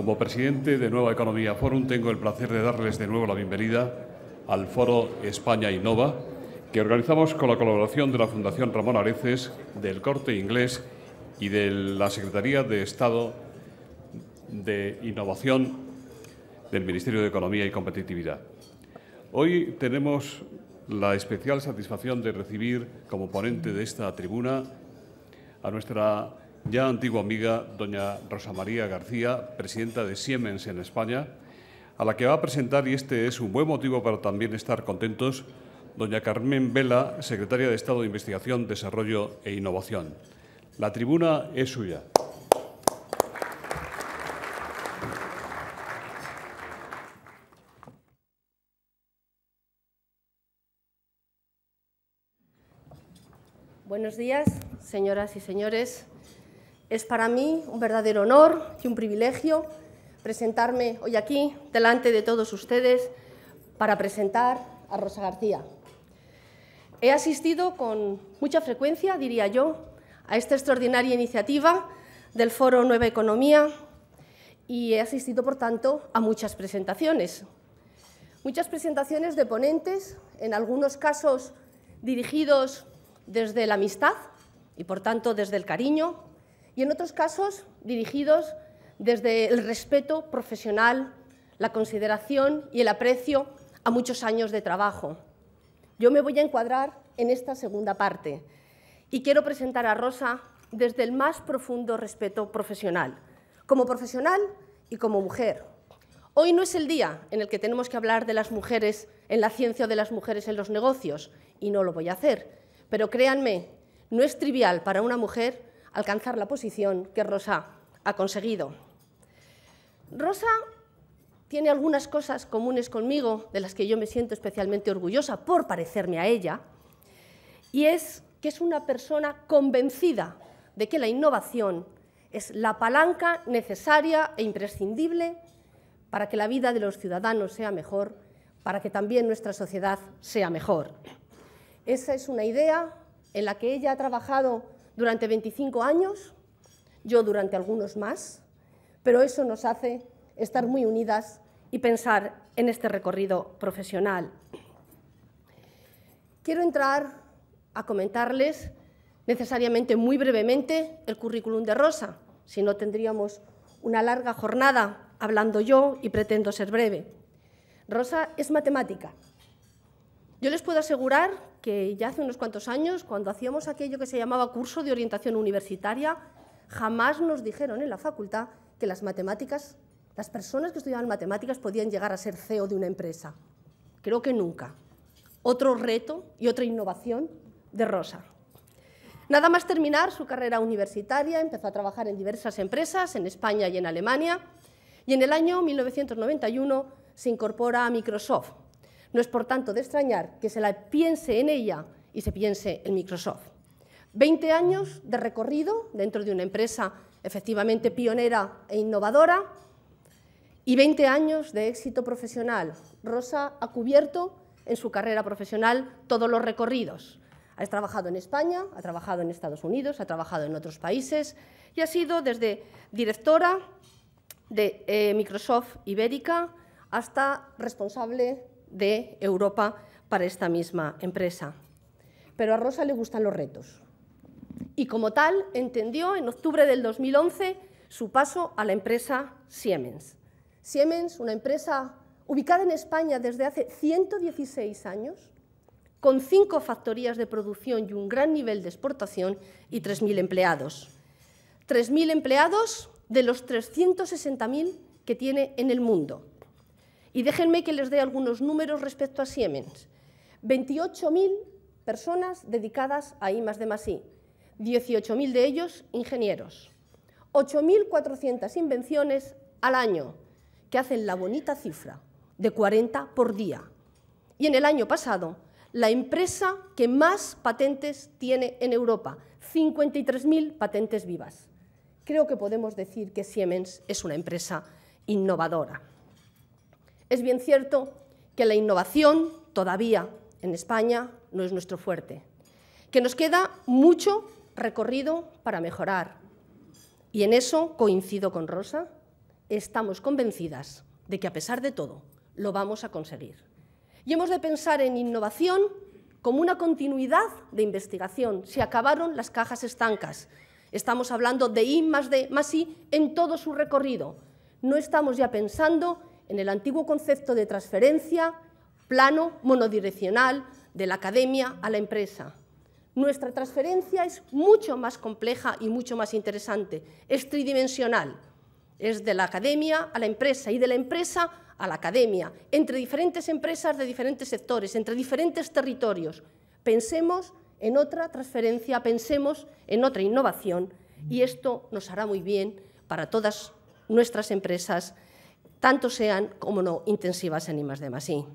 Como presidente de Nueva Economía Forum, tengo el placer de darles de nuevo la bienvenida al Foro España Innova, que organizamos con la colaboración de la Fundación Ramón Areces, del Corte Inglés y de la Secretaría de Estado de Innovación del Ministerio de Economía y Competitividad. Hoy tenemos la especial satisfacción de recibir como ponente de esta tribuna a nuestra ya antigua amiga, doña Rosa María García, presidenta de Siemens en España, a la que va a presentar, y este es un buen motivo para también estar contentos, doña Carmen Vela, secretaria de Estado de Investigación, Desarrollo e Innovación. La tribuna es suya. Buenos días, señoras y señores. Es para mí un verdadero honor y un privilegio presentarme hoy aquí, delante de todos ustedes, para presentar a Rosa García. He asistido con mucha frecuencia, diría yo, a esta extraordinaria iniciativa del Foro Nueva Economía y he asistido, por tanto, a muchas presentaciones. Muchas presentaciones de ponentes, en algunos casos dirigidos desde la amistad y, por tanto, desde el cariño, y en otros casos dirigidos desde el respeto profesional, la consideración y el aprecio a muchos años de trabajo. Yo me voy a encuadrar en esta segunda parte y quiero presentar a Rosa desde el más profundo respeto profesional, como profesional y como mujer. Hoy no es el día en el que tenemos que hablar de las mujeres en la ciencia o de las mujeres en los negocios, y no lo voy a hacer, pero créanme, no es trivial para una mujer alcanzar la posición que Rosa ha conseguido. Rosa tiene algunas cosas comunes conmigo, de las que yo me siento especialmente orgullosa por parecerme a ella, y es que es una persona convencida de que la innovación es la palanca necesaria e imprescindible para que la vida de los ciudadanos sea mejor, para que también nuestra sociedad sea mejor. Esa es una idea en la que ella ha trabajado durante 25 años, yo durante algunos más, pero eso nos hace estar muy unidas y pensar en este recorrido profesional. Quiero entrar a comentarles necesariamente, muy brevemente, el currículum de Rosa, si no tendríamos una larga jornada hablando yo y pretendo ser breve. Rosa es matemática. Yo les puedo asegurar que ya hace unos cuantos años, cuando hacíamos aquello que se llamaba curso de orientación universitaria, jamás nos dijeron en la facultad que las matemáticas, las personas que estudiaban matemáticas podían llegar a ser CEO de una empresa. Creo que nunca. Otro reto y otra innovación de Rosa. Nada más terminar su carrera universitaria, empezó a trabajar en diversas empresas en España y en Alemania, y en el año 1991 se incorpora a Microsoft. No es, por tanto, de extrañar que se la piense en ella y se piense en Microsoft. 20 años de recorrido dentro de una empresa efectivamente pionera e innovadora y 20 años de éxito profesional. Rosa ha cubierto en su carrera profesional todos los recorridos. Ha trabajado en España, ha trabajado en Estados Unidos, ha trabajado en otros países y ha sido desde directora de Microsoft Ibérica hasta responsable de Europa para esta misma empresa. Pero a Rosa le gustan los retos y, como tal, entendió en octubre del 2011 su paso a la empresa Siemens. Siemens, una empresa ubicada en España desde hace 116 años, con 5 factorías de producción y un gran nivel de exportación y 3.000 empleados. 3.000 empleados de los 360.000 que tiene en el mundo. Y déjenme que les dé algunos números respecto a Siemens. 28.000 personas dedicadas a I+D+I, 18.000 de ellos ingenieros, 8.400 invenciones al año, que hacen la bonita cifra de 40 por día. Y en el año pasado, la empresa que más patentes tiene en Europa, 53.000 patentes vivas. Creo que podemos decir que Siemens es una empresa innovadora. Es bien cierto que la innovación todavía en España no es nuestro fuerte, que nos queda mucho recorrido para mejorar. Y en eso coincido con Rosa, estamos convencidas de que, a pesar de todo, lo vamos a conseguir. Y hemos de pensar en innovación como una continuidad de investigación. Se acabaron las cajas estancas. Estamos hablando de I+D+I en todo su recorrido. No estamos ya pensando en el antiguo concepto de transferencia plano, monodireccional, de la academia a la empresa. Nuestra transferencia es mucho más compleja y mucho más interesante, es tridimensional. Es de la academia a la empresa y de la empresa a la academia, entre diferentes empresas de diferentes sectores, entre diferentes territorios. Pensemos en otra transferencia, pensemos en otra innovación y esto nos hará muy bien para todas nuestras empresas, tanto sean como no intensivas en I+D+I.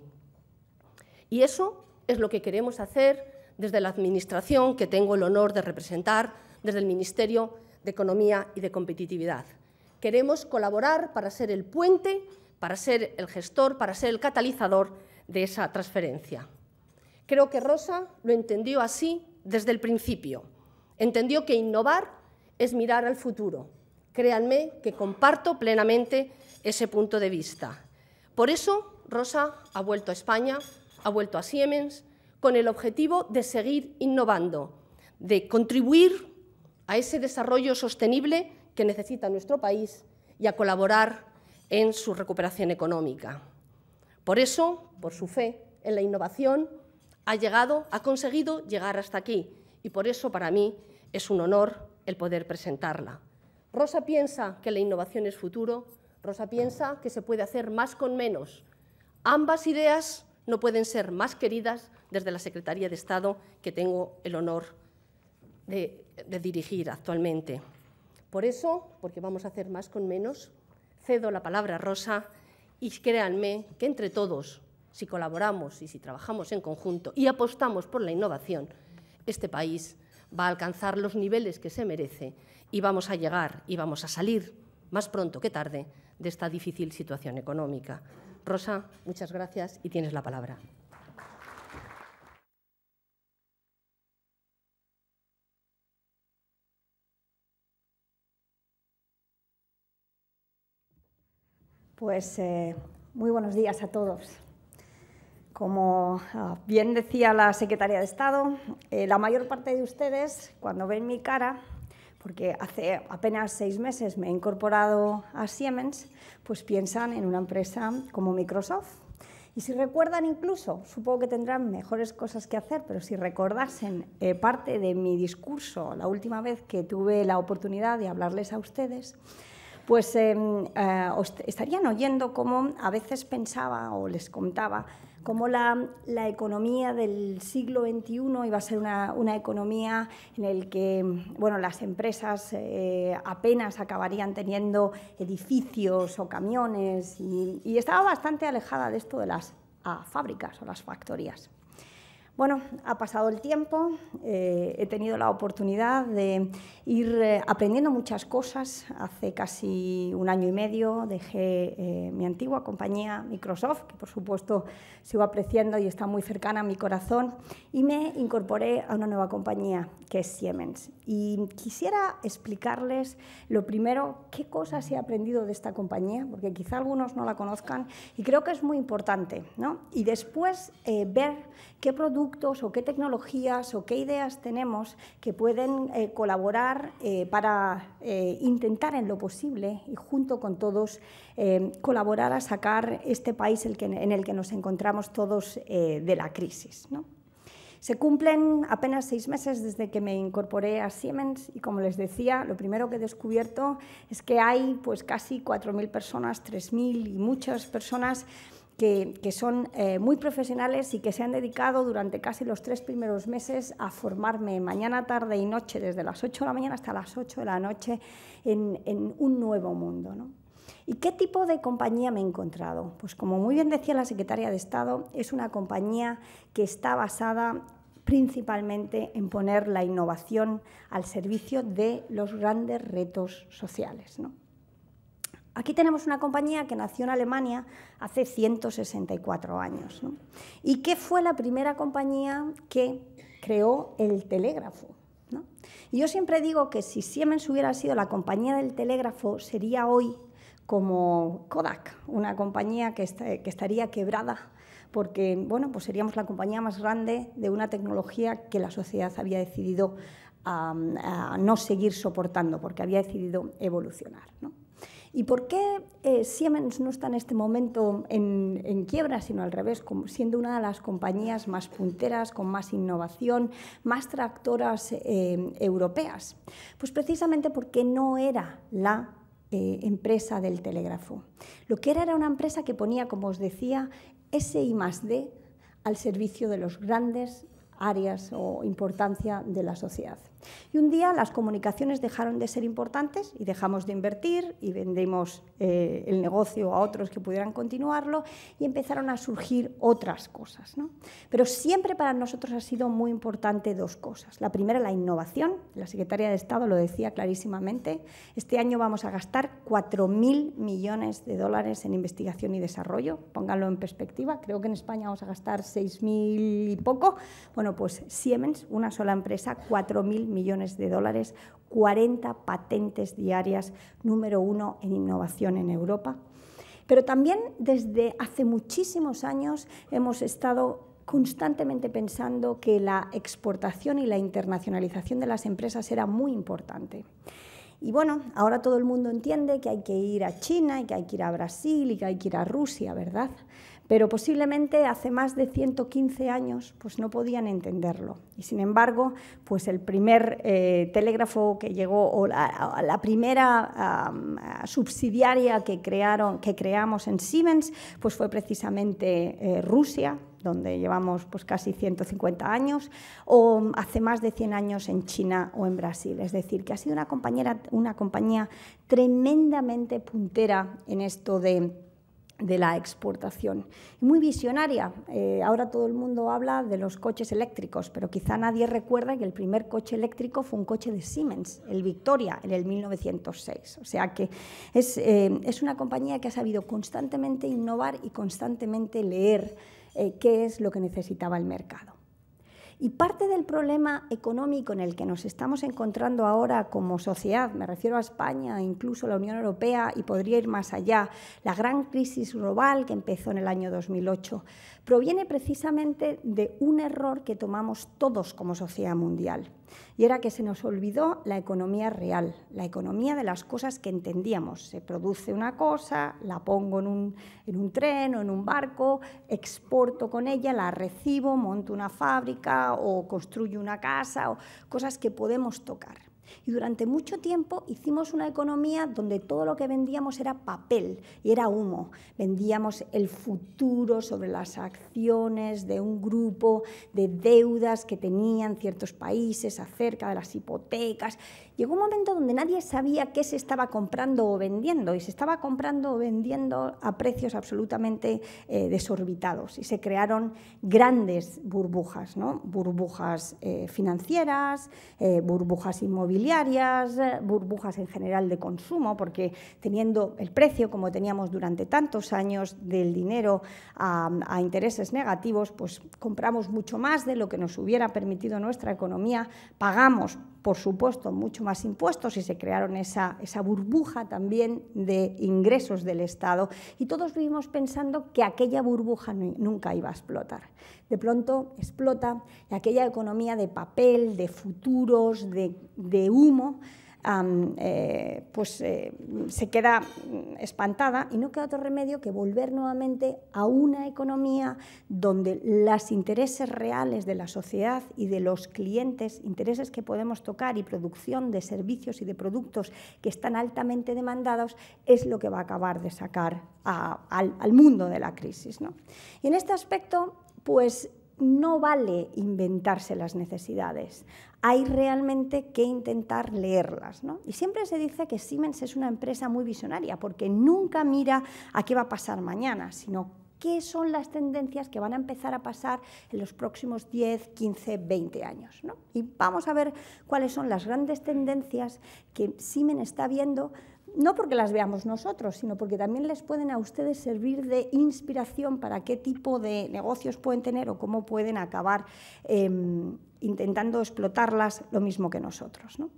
Y eso es lo que queremos hacer desde la Administración que tengo el honor de representar, desde el Ministerio de Economía y de Competitividad. Queremos colaborar para ser el puente, para ser el gestor, para ser el catalizador de esa transferencia. Creo que Rosa lo entendió así desde el principio. Entendió que innovar es mirar al futuro. Créanme que comparto plenamente ese punto de vista. Por eso, Rosa ha vuelto a España, ha vuelto a Siemens, con el objetivo de seguir innovando, de contribuir a ese desarrollo sostenible que necesita nuestro país y a colaborar en su recuperación económica. Por eso, por su fe en la innovación, ha conseguido llegar hasta aquí y por eso para mí es un honor el poder presentarla. Rosa piensa que la innovación es futuro, Rosa piensa que se puede hacer más con menos. Ambas ideas no pueden ser más queridas desde la Secretaría de Estado que tengo el honor de dirigir actualmente. Por eso, porque vamos a hacer más con menos, cedo la palabra a Rosa y créanme que entre todos, si colaboramos y si trabajamos en conjunto y apostamos por la innovación, este país va a alcanzar los niveles que se merece y vamos a llegar y vamos a salir más pronto que tarde de esta difícil situación económica. Rosa, muchas gracias y tienes la palabra. Pues muy buenos días a todos. Como bien decía la Secretaria de Estado, la mayor parte de ustedes, cuando ven mi cara, porque hace apenas 6 meses me he incorporado a Siemens, pues piensan en una empresa como Microsoft. Y si recuerdan incluso, supongo que tendrán mejores cosas que hacer, pero si recordasen parte de mi discurso la última vez que tuve la oportunidad de hablarles a ustedes, pues os estarían oyendo cómo a veces pensaba o les contaba cómo la economía del siglo XXI iba a ser una economía en la que las empresas apenas acabarían teniendo edificios o camiones y estaba bastante alejada de esto de las fábricas o las factorías. Bueno, ha pasado el tiempo, he tenido la oportunidad de ir aprendiendo muchas cosas. Hace casi 1 año y medio dejé mi antigua compañía Microsoft, que por supuesto sigo apreciando y está muy cercana a mi corazón, y me incorporé a una nueva compañía que es Siemens. Y quisiera explicarles lo primero qué cosas he aprendido de esta compañía, porque quizá algunos no la conozcan y creo que es muy importante, ¿no? Y después ver qué productos o qué tecnologías o qué ideas tenemos que pueden colaborar para intentar en lo posible y junto con todos colaborar a sacar este país en el que nos encontramos todos de la crisis, ¿no? Se cumplen apenas 6 meses desde que me incorporé a Siemens y, como les decía, lo primero que he descubierto es que hay pues, casi 4.000 personas, 3.000 y muchas personas que son muy profesionales y que se han dedicado durante casi los 3 primeros meses a formarme mañana, tarde y noche, desde las 8 de la mañana hasta las 8 de la noche, en un nuevo mundo, ¿no? ¿Y qué tipo de compañía me he encontrado? Pues como muy bien decía la Secretaria de Estado, es una compañía que está basada principalmente en poner la innovación al servicio de los grandes retos sociales, ¿no? Aquí tenemos una compañía que nació en Alemania hace 164 años, ¿no? Y que fue la primera compañía que creó el telégrafo, ¿no? Y yo siempre digo que si Siemens hubiera sido la compañía del telégrafo, sería hoy como Kodak, una compañía que estaría quebrada porque, bueno, pues seríamos la compañía más grande de una tecnología que la sociedad había decidido a no seguir soportando, porque había decidido evolucionar, ¿no? ¿Y por qué Siemens no está en este momento en quiebra, sino al revés, siendo una de las compañías más punteras, con más innovación, más tractoras europeas? Pues precisamente porque no era la empresa del telégrafo. Lo que era una empresa que ponía, como os decía, SI+D al servicio de los grandes áreas o importancia de la sociedad. Y un día las comunicaciones dejaron de ser importantes y dejamos de invertir y vendimos el negocio a otros que pudieran continuarlo y empezaron a surgir otras cosas, ¿no? Pero siempre para nosotros ha sido muy importante dos cosas. La primera, la innovación. La Secretaria de Estado lo decía clarísimamente. Este año vamos a gastar 4.000 millones de dólares en investigación y desarrollo. Pónganlo en perspectiva. Creo que en España vamos a gastar 6.000 y poco. Bueno, pues Siemens, una sola empresa, 4.000 millones de dólares, 40 patentes diarias, número 1 en innovación en Europa. Pero también desde hace muchísimos años hemos estado constantemente pensando que la exportación y la internacionalización de las empresas era muy importante. Y bueno, ahora todo el mundo entiende que hay que ir a China y que hay que ir a Brasil y que hay que ir a Rusia, ¿verdad? Pero posiblemente hace más de 115 años pues no podían entenderlo. Y sin embargo, pues el primer telégrafo que llegó, o la primera subsidiaria que creamos en Siemens, pues fue precisamente Rusia, donde llevamos pues casi 150 años, o hace más de 100 años en China o en Brasil. Es decir, que ha sido una compañía tremendamente puntera en esto de la exportación. Y muy visionaria. Ahora todo el mundo habla de los coches eléctricos, pero quizá nadie recuerda que el primer coche eléctrico fue un coche de Siemens, el Victoria, en el 1906. O sea que es una compañía que ha sabido constantemente innovar y constantemente leer qué es lo que necesitaba el mercado. Y parte del problema económico en el que nos estamos encontrando ahora como sociedad, me refiero a España, incluso a la Unión Europea, y podría ir más allá, la gran crisis global que empezó en el año 2008, proviene precisamente de un error que tomamos todos como sociedad mundial, y era que se nos olvidó la economía real, la economía de las cosas que entendíamos. Se produce una cosa, la pongo en un tren o en un barco, exporto con ella, la recibo, monto una fábrica o construyo una casa, o cosas que podemos tocar. Y durante mucho tiempo hicimos una economía donde todo lo que vendíamos era papel y era humo. Vendíamos el futuro sobre las acciones de un grupo de deudas que tenían ciertos países acerca de las hipotecas. Llegó un momento donde nadie sabía qué se estaba comprando o vendiendo, y se estaba comprando o vendiendo a precios absolutamente desorbitados, y se crearon grandes burbujas, ¿no? Burbujas financieras, burbujas inmobiliarias, burbujas en general de consumo, porque teniendo el precio como teníamos durante tantos años del dinero a intereses negativos, pues compramos mucho más de lo que nos hubiera permitido nuestra economía, pagamos, por supuesto, mucho más impuestos, y se crearon esa burbuja también de ingresos del Estado, y todos vivimos pensando que aquella burbuja nunca iba a explotar. De pronto explota, y aquella economía de papel, de futuros, de humo, se queda espantada, y no queda otro remedio que volver nuevamente a una economía donde los intereses reales de la sociedad y de los clientes, intereses que podemos tocar, y producción de servicios y de productos que están altamente demandados, es lo que va a acabar de sacar al mundo de la crisis, ¿no? Y en este aspecto, pues no vale inventarse las necesidades, hay realmente que intentar leerlas, ¿no? Y siempre se dice que Siemens es una empresa muy visionaria, porque nunca mira a qué va a pasar mañana, sino qué son las tendencias que van a empezar a pasar en los próximos 10, 15, 20 años, ¿no? Y vamos a ver cuáles son las grandes tendencias que Siemens está viendo, no porque las veamos nosotros, sino porque también les pueden a ustedes servir de inspiración para qué tipo de negocios pueden tener o cómo pueden acabar intentando explotarlas lo mismo que nosotros, ¿no?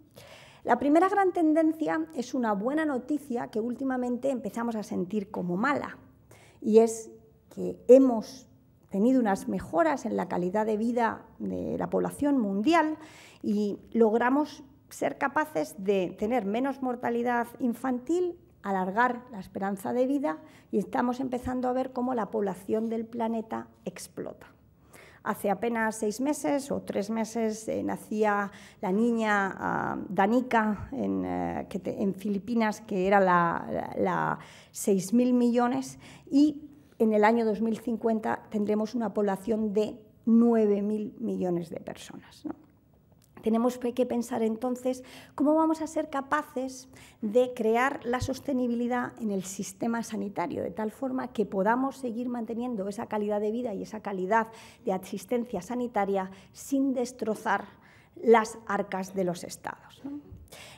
La primera gran tendencia es una buena noticia que últimamente empezamos a sentir como mala, y es que hemos tenido unas mejoras en la calidad de vida de la población mundial y logramos ser capaces de tener menos mortalidad infantil, alargar la esperanza de vida, y estamos empezando a ver cómo la población del planeta explota. Hace apenas 6 meses o 3 meses nacía la niña Danica en Filipinas, que era la 6.000 millones, y en el año 2050 tendremos una población de 9.000 millones de personas, ¿no? Tenemos que pensar entonces cómo vamos a ser capaces de crear la sostenibilidad en el sistema sanitario, de tal forma que podamos seguir manteniendo esa calidad de vida y esa calidad de asistencia sanitaria sin destrozar las arcas de los estados, ¿no?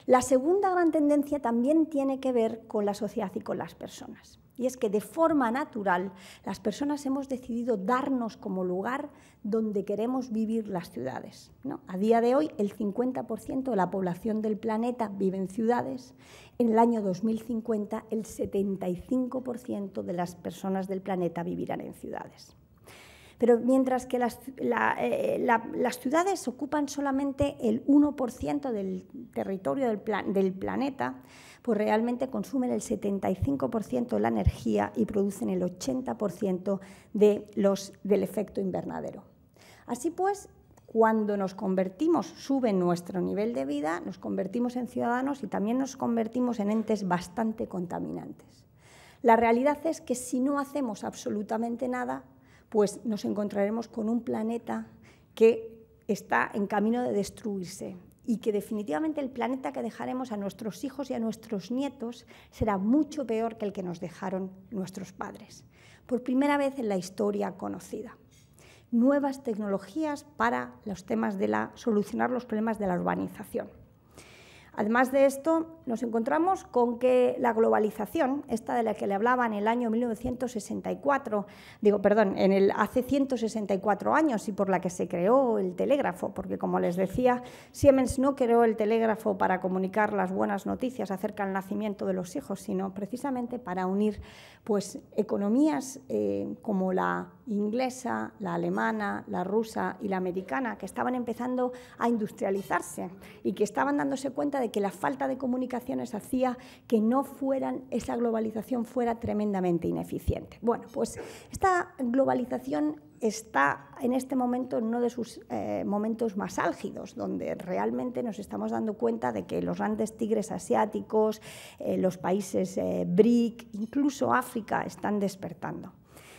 La segunda gran tendencia también tiene que ver con la sociedad y con las personas. Y es que de forma natural las personas hemos decidido darnos como lugar donde queremos vivir las ciudades, ¿no? A día de hoy el 50% de la población del planeta vive en ciudades. En el año 2050 el 75% de las personas del planeta vivirán en ciudades. Pero mientras que las ciudades ocupan solamente el 1% del territorio del planeta, pues realmente consumen el 75% de la energía y producen el 80% del efecto invernadero. Así pues, cuando nos convertimos, sube nuestro nivel de vida, nos convertimos en ciudadanos y también nos convertimos en entes bastante contaminantes. La realidad es que si no hacemos absolutamente nada, pues nos encontraremos con un planeta que está en camino de destruirse y que definitivamente el planeta que dejaremos a nuestros hijos y a nuestros nietos será mucho peor que el que nos dejaron nuestros padres, por primera vez en la historia conocida. Nuevas tecnologías para solucionar los problemas de la urbanización. Además de esto, nos encontramos con que la globalización, esta de la que le hablaba en el año 1964, hace 164 años, y por la que se creó el telégrafo, porque como les decía, Siemens no creó el telégrafo para comunicar las buenas noticias acerca del nacimiento de los hijos, sino precisamente para unir pues, economías como la inglesa, la alemana, la rusa y la americana, que estaban empezando a industrializarse y que estaban dándose cuenta de que la falta de comunicaciones hacía que esa globalización fuera tremendamente ineficiente. Bueno, pues esta globalización está en este momento en uno de sus momentos más álgidos, donde realmente nos estamos dando cuenta de que los grandes tigres asiáticos, los países BRIC, incluso África, están despertando.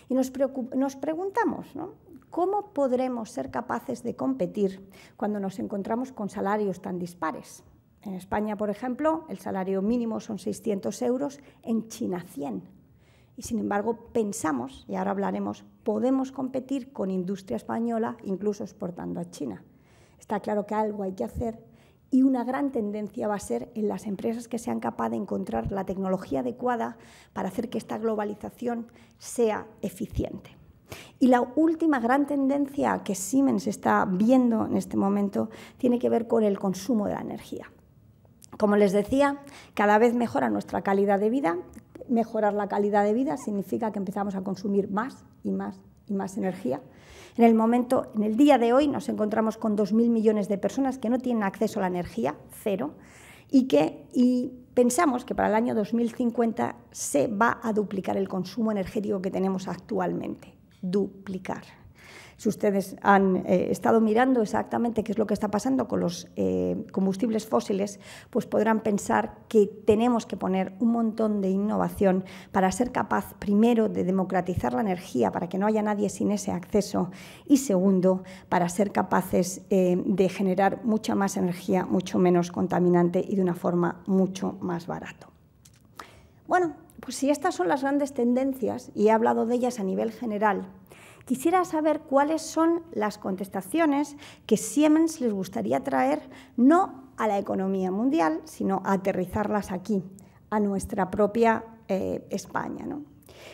Y nos preguntamos, ¿no?, ¿cómo podremos ser capaces de competir cuando nos encontramos con salarios tan dispares? En España, por ejemplo, el salario mínimo son 600 euros, en China 100. Y sin embargo, pensamos, y ahora hablaremos, podemos competir con industria española, incluso exportando a China. Está claro que algo hay que hacer y una gran tendencia va a ser en las empresas que sean capaces de encontrar la tecnología adecuada para hacer que esta globalización sea eficiente. Y la última gran tendencia que Siemens está viendo en este momento tiene que ver con el consumo de la energía. Como les decía, cada vez mejora nuestra calidad de vida. Mejorar la calidad de vida significa que empezamos a consumir más y más y más energía. En el día de hoy nos encontramos con 2.000 millones de personas que no tienen acceso a la energía, cero, y pensamos que para el año 2050 se va a duplicar el consumo energético que tenemos actualmente. Duplicar. Si ustedes han estado mirando exactamente qué es lo que está pasando con los combustibles fósiles, pues podrán pensar que tenemos que poner un montón de innovación para ser capaz, primero, de democratizar la energía para que no haya nadie sin ese acceso y, segundo, para ser capaces de generar mucha más energía, mucho menos contaminante y de una forma mucho más barata. Bueno, pues si estas son las grandes tendencias, y he hablado de ellas a nivel general, quisiera saber cuáles son las contestaciones que Siemens les gustaría traer, no a la economía mundial, sino a aterrizarlas aquí, a nuestra propia España, ¿no?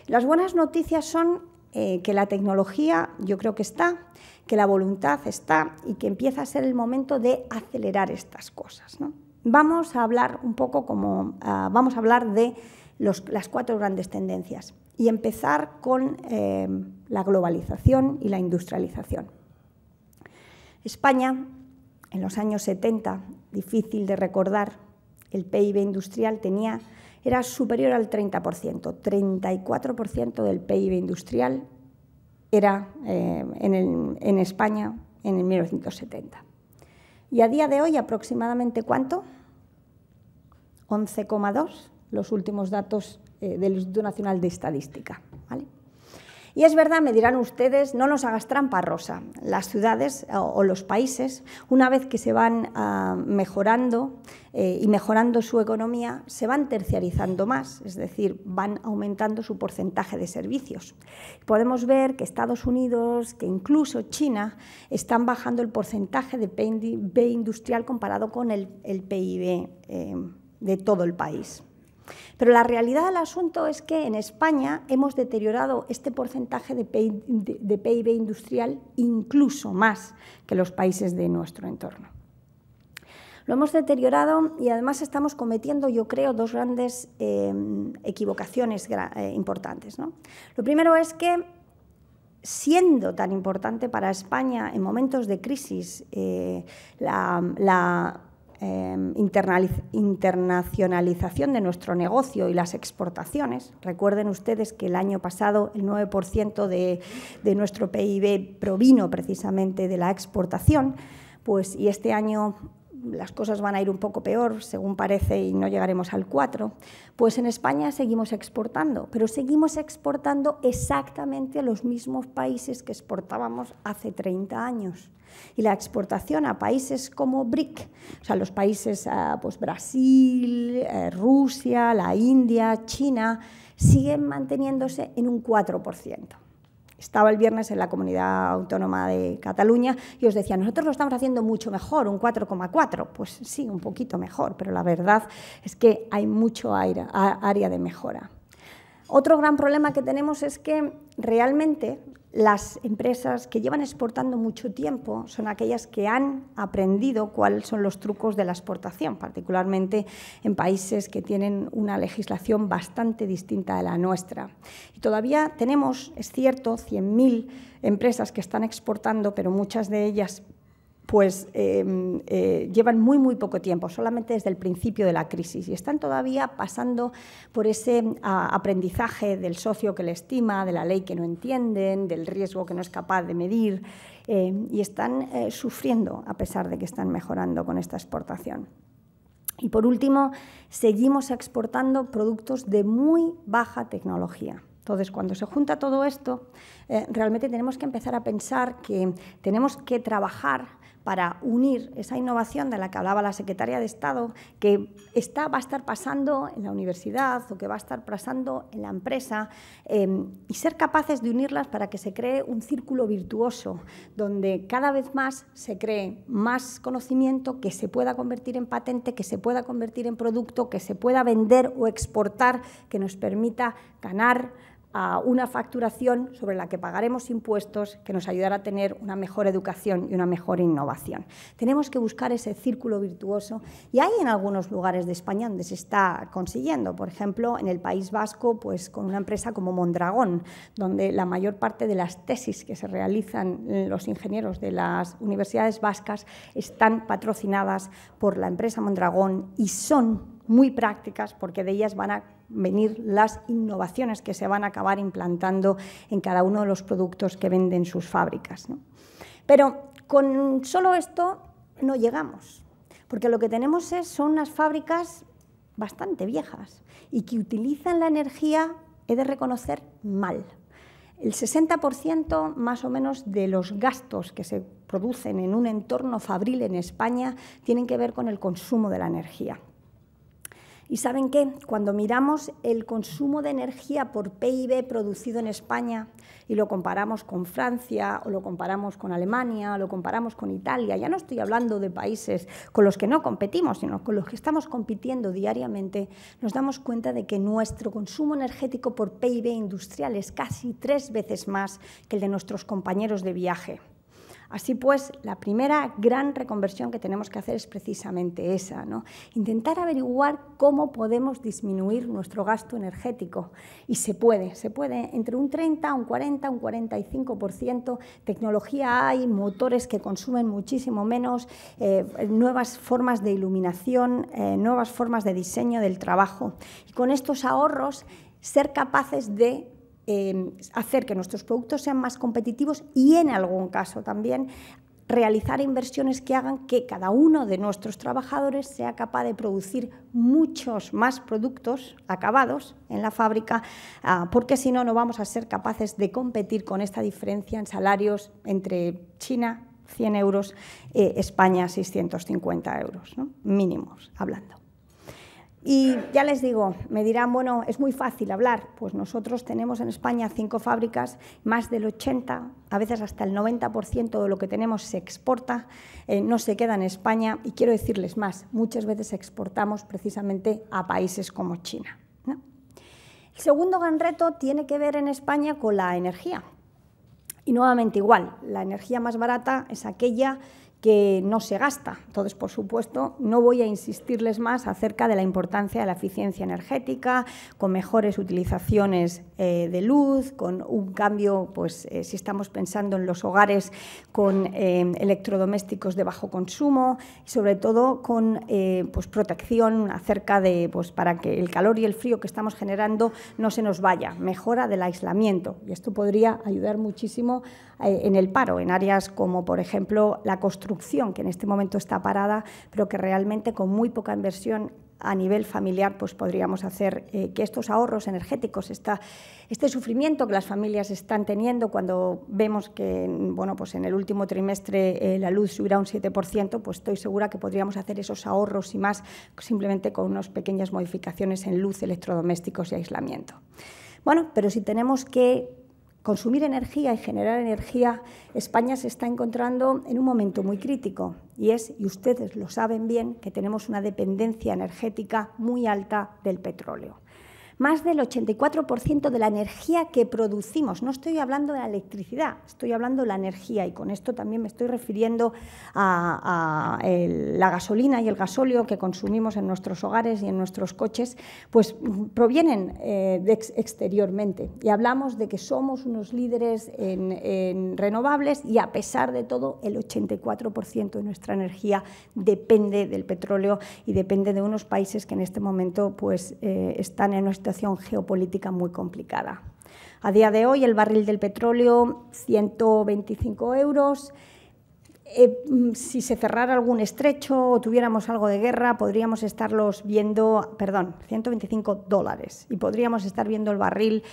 Las buenas noticias son que la tecnología, yo creo que está, que la voluntad está y que empieza a ser el momento de acelerar estas cosas, ¿no? vamos a hablar un poco vamos a hablar de las 4 grandes tendencias y empezar con la globalización y la industrialización. España, en los años 70, difícil de recordar, el PIB industrial era superior al 30%, 34% del PIB industrial era en España en el 1970. Y a día de hoy, aproximadamente, ¿cuánto? 11,2, los últimos datos del Instituto Nacional de Estadística, ¿vale? Y es verdad, me dirán ustedes, no nos hagas trampa, Rosa. Las ciudades o los países, una vez que se van mejorando y mejorando su economía, se van terciarizando más, es decir, van aumentando su porcentaje de servicios. Podemos ver que Estados Unidos, que incluso China, están bajando el porcentaje de PIB industrial comparado con el PIB de todo el país. Pero la realidad del asunto es que en España hemos deteriorado este porcentaje de PIB industrial incluso más que los países de nuestro entorno. Lo hemos deteriorado y además estamos cometiendo, yo creo, 2 grandes equivocaciones importantes, ¿no? Lo primero es que, siendo tan importante para España en momentos de crisis la internacionalización de nuestro negocio y las exportaciones. Recuerden ustedes que el año pasado el 9% de nuestro PIB provino precisamente de la exportación, pues, y este año las cosas van a ir un poco peor, según parece, y no llegaremos al 4%, pues en España seguimos exportando, pero seguimos exportando exactamente a los mismos países que exportábamos hace 30 años. Y la exportación a países como BRIC, o sea, los países pues Brasil, Rusia, la India, China, siguen manteniéndose en un 4%. Estaba el viernes en la Comunidad Autónoma de Cataluña y os decía, nosotros lo estamos haciendo mucho mejor, un 4,4. Pues sí, un poquito mejor, pero la verdad es que hay mucho área de mejora. Otro gran problema que tenemos es que realmente las empresas que llevan exportando mucho tiempo son aquellas que han aprendido cuáles son los trucos de la exportación, particularmente en países que tienen una legislación bastante distinta de la nuestra. Y todavía tenemos, es cierto, 100.000 empresas que están exportando, pero muchas de ellas pues llevan muy poco tiempo, solamente desde el principio de la crisis, y están todavía pasando por ese aprendizaje del socio que le estima, de la ley que no entienden, del riesgo que no es capaz de medir, y están sufriendo a pesar de que están mejorando con esta exportación. Y por último, seguimos exportando productos de muy baja tecnología. Entonces, cuando se junta todo esto, realmente tenemos que empezar a pensar que tenemos que trabajar para unir esa innovación de la que hablaba la secretaria de Estado, que va a estar pasando en la universidad o que va a estar pasando en la empresa, y ser capaces de unirlas para que se cree un círculo virtuoso, donde cada vez más se cree más conocimiento que se pueda convertir en patente, que se pueda convertir en producto, que se pueda vender o exportar, que nos permita ganar a una facturación sobre la que pagaremos impuestos, que nos ayudará a tener una mejor educación y una mejor innovación. Tenemos que buscar ese círculo virtuoso y hay en algunos lugares de España donde se está consiguiendo. Por ejemplo, en el País Vasco, pues con una empresa como Mondragón, donde la mayor parte de las tesis que se realizan los ingenieros de las universidades vascas están patrocinadas por la empresa Mondragón y son muy prácticas porque de ellas van a venir las innovaciones que se van a acabar implantando en cada uno de los productos que venden sus fábricas, ¿no? Pero con solo esto no llegamos, porque lo que tenemos son unas fábricas bastante viejas y que utilizan la energía, he de reconocer, mal. El 60% más o menos de los gastos que se producen en un entorno fabril en España tienen que ver con el consumo de la energía. ¿Y saben qué? Cuando miramos el consumo de energía por PIB producido en España y lo comparamos con Francia, o lo comparamos con Alemania, o lo comparamos con Italia, ya no estoy hablando de países con los que no competimos, sino con los que estamos compitiendo diariamente, nos damos cuenta de que nuestro consumo energético por PIB industrial es casi 3 veces más que el de nuestros compañeros de viaje. Así pues, la primera gran reconversión que tenemos que hacer es precisamente esa, ¿no? Intentar averiguar cómo podemos disminuir nuestro gasto energético. Y se puede entre un 30, un 40, un 45%. Tecnología hay, motores que consumen muchísimo menos, nuevas formas de iluminación, nuevas formas de diseño del trabajo. Y con estos ahorros, ser capaces de hacer que nuestros productos sean más competitivos y, en algún caso también, realizar inversiones que hagan que cada uno de nuestros trabajadores sea capaz de producir muchos más productos acabados en la fábrica, porque si no, no vamos a ser capaces de competir con esta diferencia en salarios entre China, 100 euros, España, 650 euros, ¿no? Mínimos hablando. Y ya les digo, me dirán, bueno, es muy fácil hablar. Pues nosotros tenemos en España 5 fábricas, más del 80%, a veces hasta el 90% de lo que tenemos se exporta, no se queda en España. Y quiero decirles más, muchas veces exportamos precisamente a países como China, ¿no? El segundo gran reto tiene que ver en España con la energía. Y nuevamente igual, la energía más barata es aquella que no se gasta. Entonces, por supuesto, no voy a insistirles más acerca de la importancia de la eficiencia energética, con mejores utilizaciones de luz, con un cambio, pues, si estamos pensando en los hogares, con electrodomésticos de bajo consumo, y sobre todo con pues, protección acerca de, pues, para que el calor y el frío que estamos generando no se nos vaya, mejora del aislamiento. Y esto podría ayudar muchísimo en el paro, en áreas como, por ejemplo, la construcción, que en este momento está parada, pero que realmente con muy poca inversión a nivel familiar pues podríamos hacer que estos ahorros energéticos, este sufrimiento que las familias están teniendo cuando vemos que, bueno, pues en el último trimestre la luz subirá un 7%, pues estoy segura que podríamos hacer esos ahorros y más simplemente con unas pequeñas modificaciones en luz, electrodomésticos y aislamiento. Bueno, pero si tenemos que consumir energía y generar energía, España se está encontrando en un momento muy crítico y ustedes lo saben bien, que tenemos una dependencia energética muy alta del petróleo. Más del 84% de la energía que producimos, no estoy hablando de la electricidad, estoy hablando de la energía, y con esto también me estoy refiriendo a la gasolina y el gasóleo que consumimos en nuestros hogares y en nuestros coches, pues provienen exteriormente. Y hablamos de que somos unos líderes en renovables y, a pesar de todo, el 84% de nuestra energía depende del petróleo y depende de unos países que en este momento pues, están en una situación geopolítica muy complicada. A día de hoy el barril del petróleo, 125 euros. Si se cerrara algún estrecho o tuviéramos algo de guerra, podríamos estarlos viendo, perdón, 125 dólares, y podríamos estar viendo el barril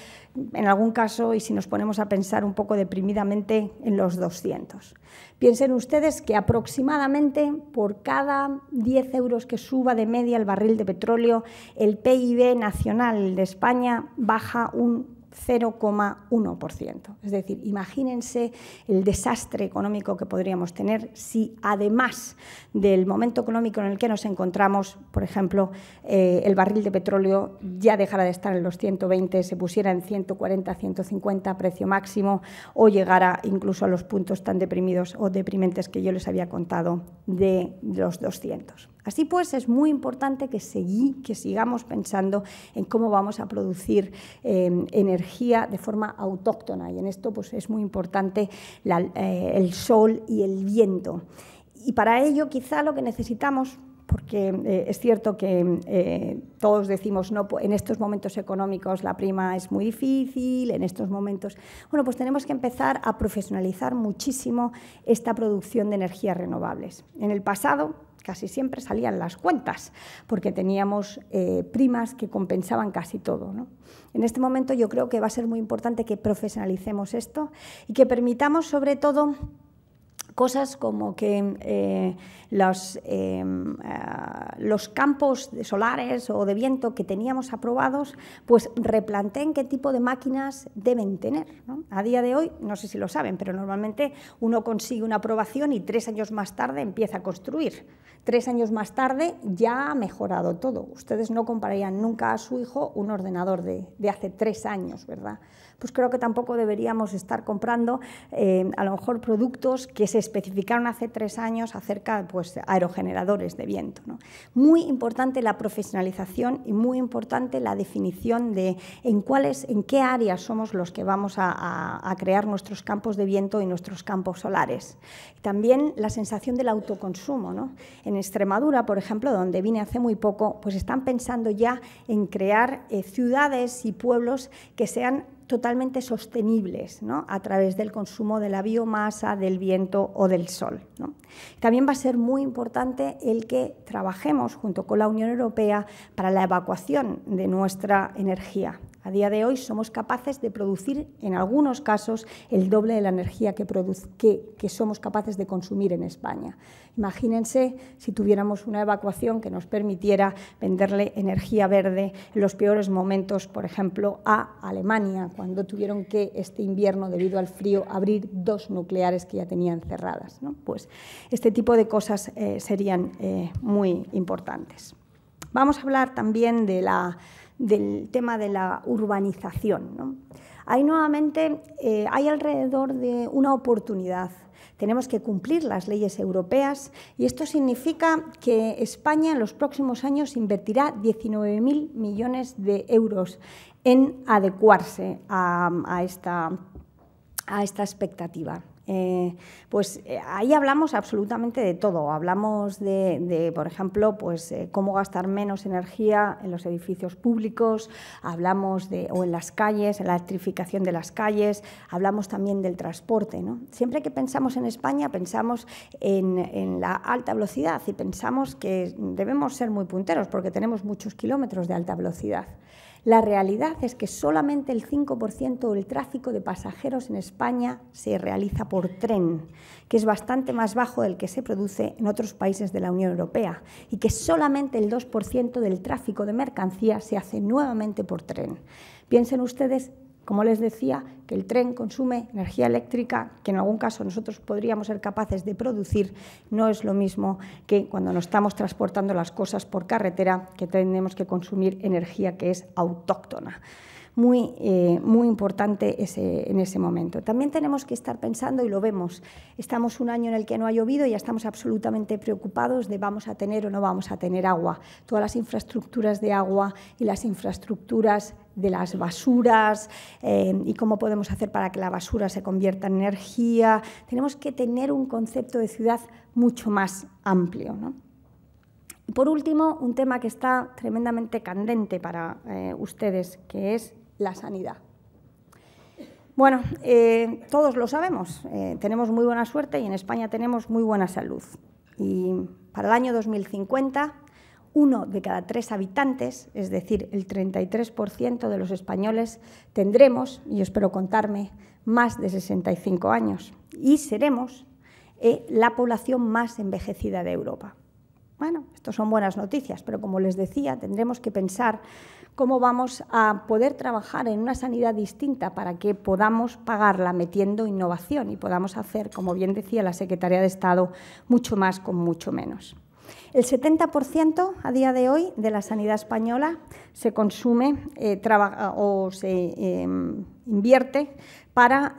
en algún caso, y si nos ponemos a pensar un poco deprimidamente, en los 200. Piensen ustedes que aproximadamente por cada 10 euros que suba de media el barril de petróleo, el PIB nacional de España baja un 0,1%. Es decir, imagínense el desastre económico que podríamos tener si, además del momento económico en el que nos encontramos, por ejemplo, el barril de petróleo ya dejara de estar en los 120, se pusiera en 140, 150 precio máximo, o llegara incluso a los puntos tan deprimidos o deprimentes que yo les había contado de los 200. Así pues, es muy importante que sigamos pensando en cómo vamos a producir energía de forma autóctona, y en esto pues, es muy importante el sol y el viento. Y para ello quizá lo que necesitamos, porque es cierto que todos decimos, no, en estos momentos económicos la prima es muy difícil, en estos momentos, bueno, pues tenemos que empezar a profesionalizar muchísimo esta producción de energías renovables. En el pasado casi siempre salían las cuentas, porque teníamos primas que compensaban casi todo, ¿no? En este momento yo creo que va a ser muy importante que profesionalicemos esto y que permitamos, sobre todo, cosas como que los campos solares o de viento que teníamos aprobados, pues replanteen qué tipo de máquinas deben tener, ¿no? A día de hoy, no sé si lo saben, pero normalmente uno consigue una aprobación y 3 años más tarde empieza a construir. 3 años más tarde ya ha mejorado todo. Ustedes no comprarían nunca a su hijo un ordenador de hace 3 años, ¿verdad? pues creo que tampoco deberíamos estar comprando a lo mejor productos que se especificaron hace 3 años acerca de aerogeneradores de viento, ¿no? Muy importante la profesionalización y muy importante la definición de en qué áreas somos los que vamos a crear nuestros campos de viento y nuestros campos solares. También la sensación del autoconsumo, ¿no? En Extremadura, por ejemplo, donde vine hace muy poco, pues están pensando ya en crear ciudades y pueblos que sean totalmente sostenibles, ¿no? A través del consumo de la biomasa, del viento o del sol, ¿no? También va a ser muy importante el que trabajemos junto con la Unión Europea para la evacuación de nuestra energía. A día de hoy somos capaces de producir, en algunos casos, el doble de la energía que somos capaces de consumir en España. Imagínense si tuviéramos una evacuación que nos permitiera venderle energía verde en los peores momentos, por ejemplo, a Alemania, cuando tuvieron que este invierno, debido al frío, abrir 2 nucleares que ya tenían cerradas, ¿no? Pues este tipo de cosas serían muy importantes. Vamos a hablar también del tema de la urbanización, ¿no? Ahí nuevamente hay alrededor de una oportunidad. Tenemos que cumplir las leyes europeas y esto significa que España en los próximos años invertirá 19.000 millones de euros en adecuarse a esta expectativa. Ahí hablamos absolutamente de todo. Hablamos por ejemplo, cómo gastar menos energía en los edificios públicos, hablamos o en las calles, en la electrificación de las calles, hablamos también del transporte, ¿no? Siempre que pensamos en España, pensamos en la alta velocidad y pensamos que debemos ser muy punteros porque tenemos muchos kilómetros de alta velocidad. La realidad es que solamente el 5% del tráfico de pasajeros en España se realiza por tren, que es bastante más bajo del que se produce en otros países de la Unión Europea, y que solamente el 2% del tráfico de mercancías se hace nuevamente por tren. Piensen ustedes, como les decía, que el tren consume energía eléctrica que en algún caso nosotros podríamos ser capaces de producir. No es lo mismo que cuando nos estamos transportando las cosas por carretera, que tenemos que consumir energía que es autóctona. Muy importante en ese momento. También tenemos que estar pensando, y lo vemos, estamos un año en el que no ha llovido y ya estamos absolutamente preocupados de vamos a tener o no vamos a tener agua. Todas las infraestructuras de agua y las infraestructuras de las basuras y cómo podemos hacer para que la basura se convierta en energía. Tenemos que tener un concepto de ciudad mucho más amplio, ¿no? Y por último, un tema que está tremendamente candente para ustedes, que es la sanidad. Bueno, todos lo sabemos, tenemos muy buena suerte y en España tenemos muy buena salud. Y para el año 2050, 1 de cada 3 habitantes, es decir, el 33% de los españoles, tendremos, y yo espero contarme, más de 65 años y seremos la población más envejecida de Europa. Bueno, esto son buenas noticias, pero como les decía, tendremos que pensar cómo vamos a poder trabajar en una sanidad distinta para que podamos pagarla metiendo innovación y podamos hacer, como bien decía la Secretaría de Estado, mucho más con mucho menos. El 70% a día de hoy de la sanidad española se consume o se invierte para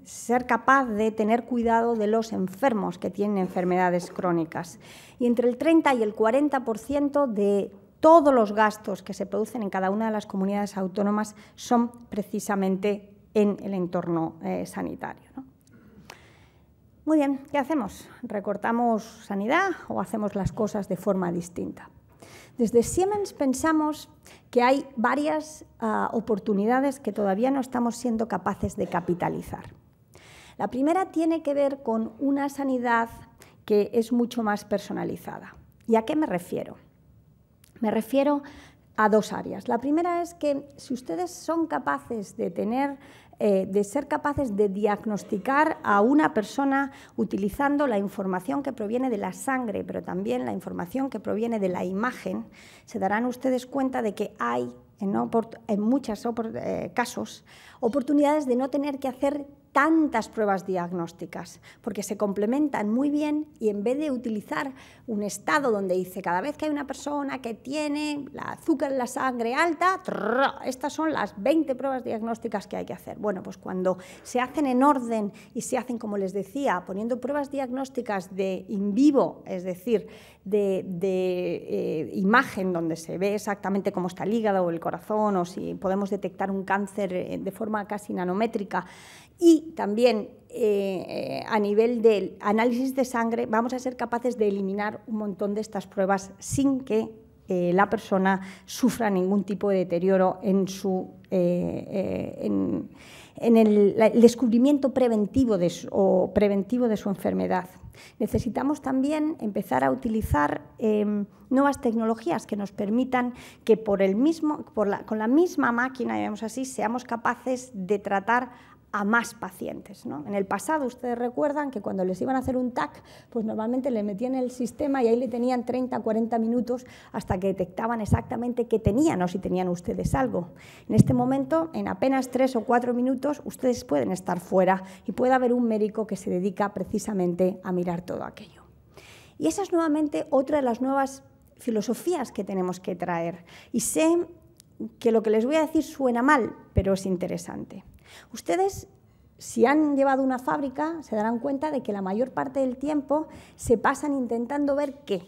ser capaz de tener cuidado de los enfermos que tienen enfermedades crónicas. Y entre el 30 y el 40% de todos los gastos que se producen en cada una de las comunidades autónomas son precisamente en el entorno sanitario, ¿no? Muy bien, ¿qué hacemos? ¿Recortamos sanidad o hacemos las cosas de forma distinta? Desde Siemens pensamos que hay varias oportunidades que todavía no estamos siendo capaces de capitalizar. La primera tiene que ver con una sanidad que es mucho más personalizada. ¿Y a qué me refiero? Me refiero a 2 áreas. La primera es que si ustedes son capaces de ser capaces de diagnosticar a una persona utilizando la información que proviene de la sangre, pero también la información que proviene de la imagen, se darán ustedes cuenta de que hay en muchos casos oportunidades de no tener que hacer tantas pruebas diagnósticas, porque se complementan muy bien y en vez de utilizar un estado donde dice cada vez que hay una persona que tiene el azúcar en la sangre alta, estas son las 20 pruebas diagnósticas que hay que hacer. Bueno, pues cuando se hacen en orden y se hacen, como les decía, poniendo pruebas diagnósticas de in vivo, es decir, de imagen donde se ve exactamente cómo está el hígado o el corazón o si podemos detectar un cáncer de forma casi nanométrica, y también a nivel del análisis de sangre vamos a ser capaces de eliminar un montón de estas pruebas sin que la persona sufra ningún tipo de deterioro en el descubrimiento preventivo de su enfermedad. Necesitamos también empezar a utilizar nuevas tecnologías que nos permitan que con la misma máquina, digamos así, seamos capaces de tratar a más pacientes, ¿no? En el pasado, ustedes recuerdan que cuando les iban a hacer un TAC, pues normalmente le metían en el sistema y ahí le tenían 30, 40 minutos hasta que detectaban exactamente qué tenían o si tenían ustedes algo. En este momento, en apenas 3 o 4 minutos, ustedes pueden estar fuera y puede haber un médico que se dedica precisamente a mirar todo aquello. Y esa es nuevamente otra de las nuevas filosofías que tenemos que traer. Y sé que lo que les voy a decir suena mal, pero es interesante. Ustedes, si han llevado una fábrica, se darán cuenta de que la mayor parte del tiempo se pasan intentando ver que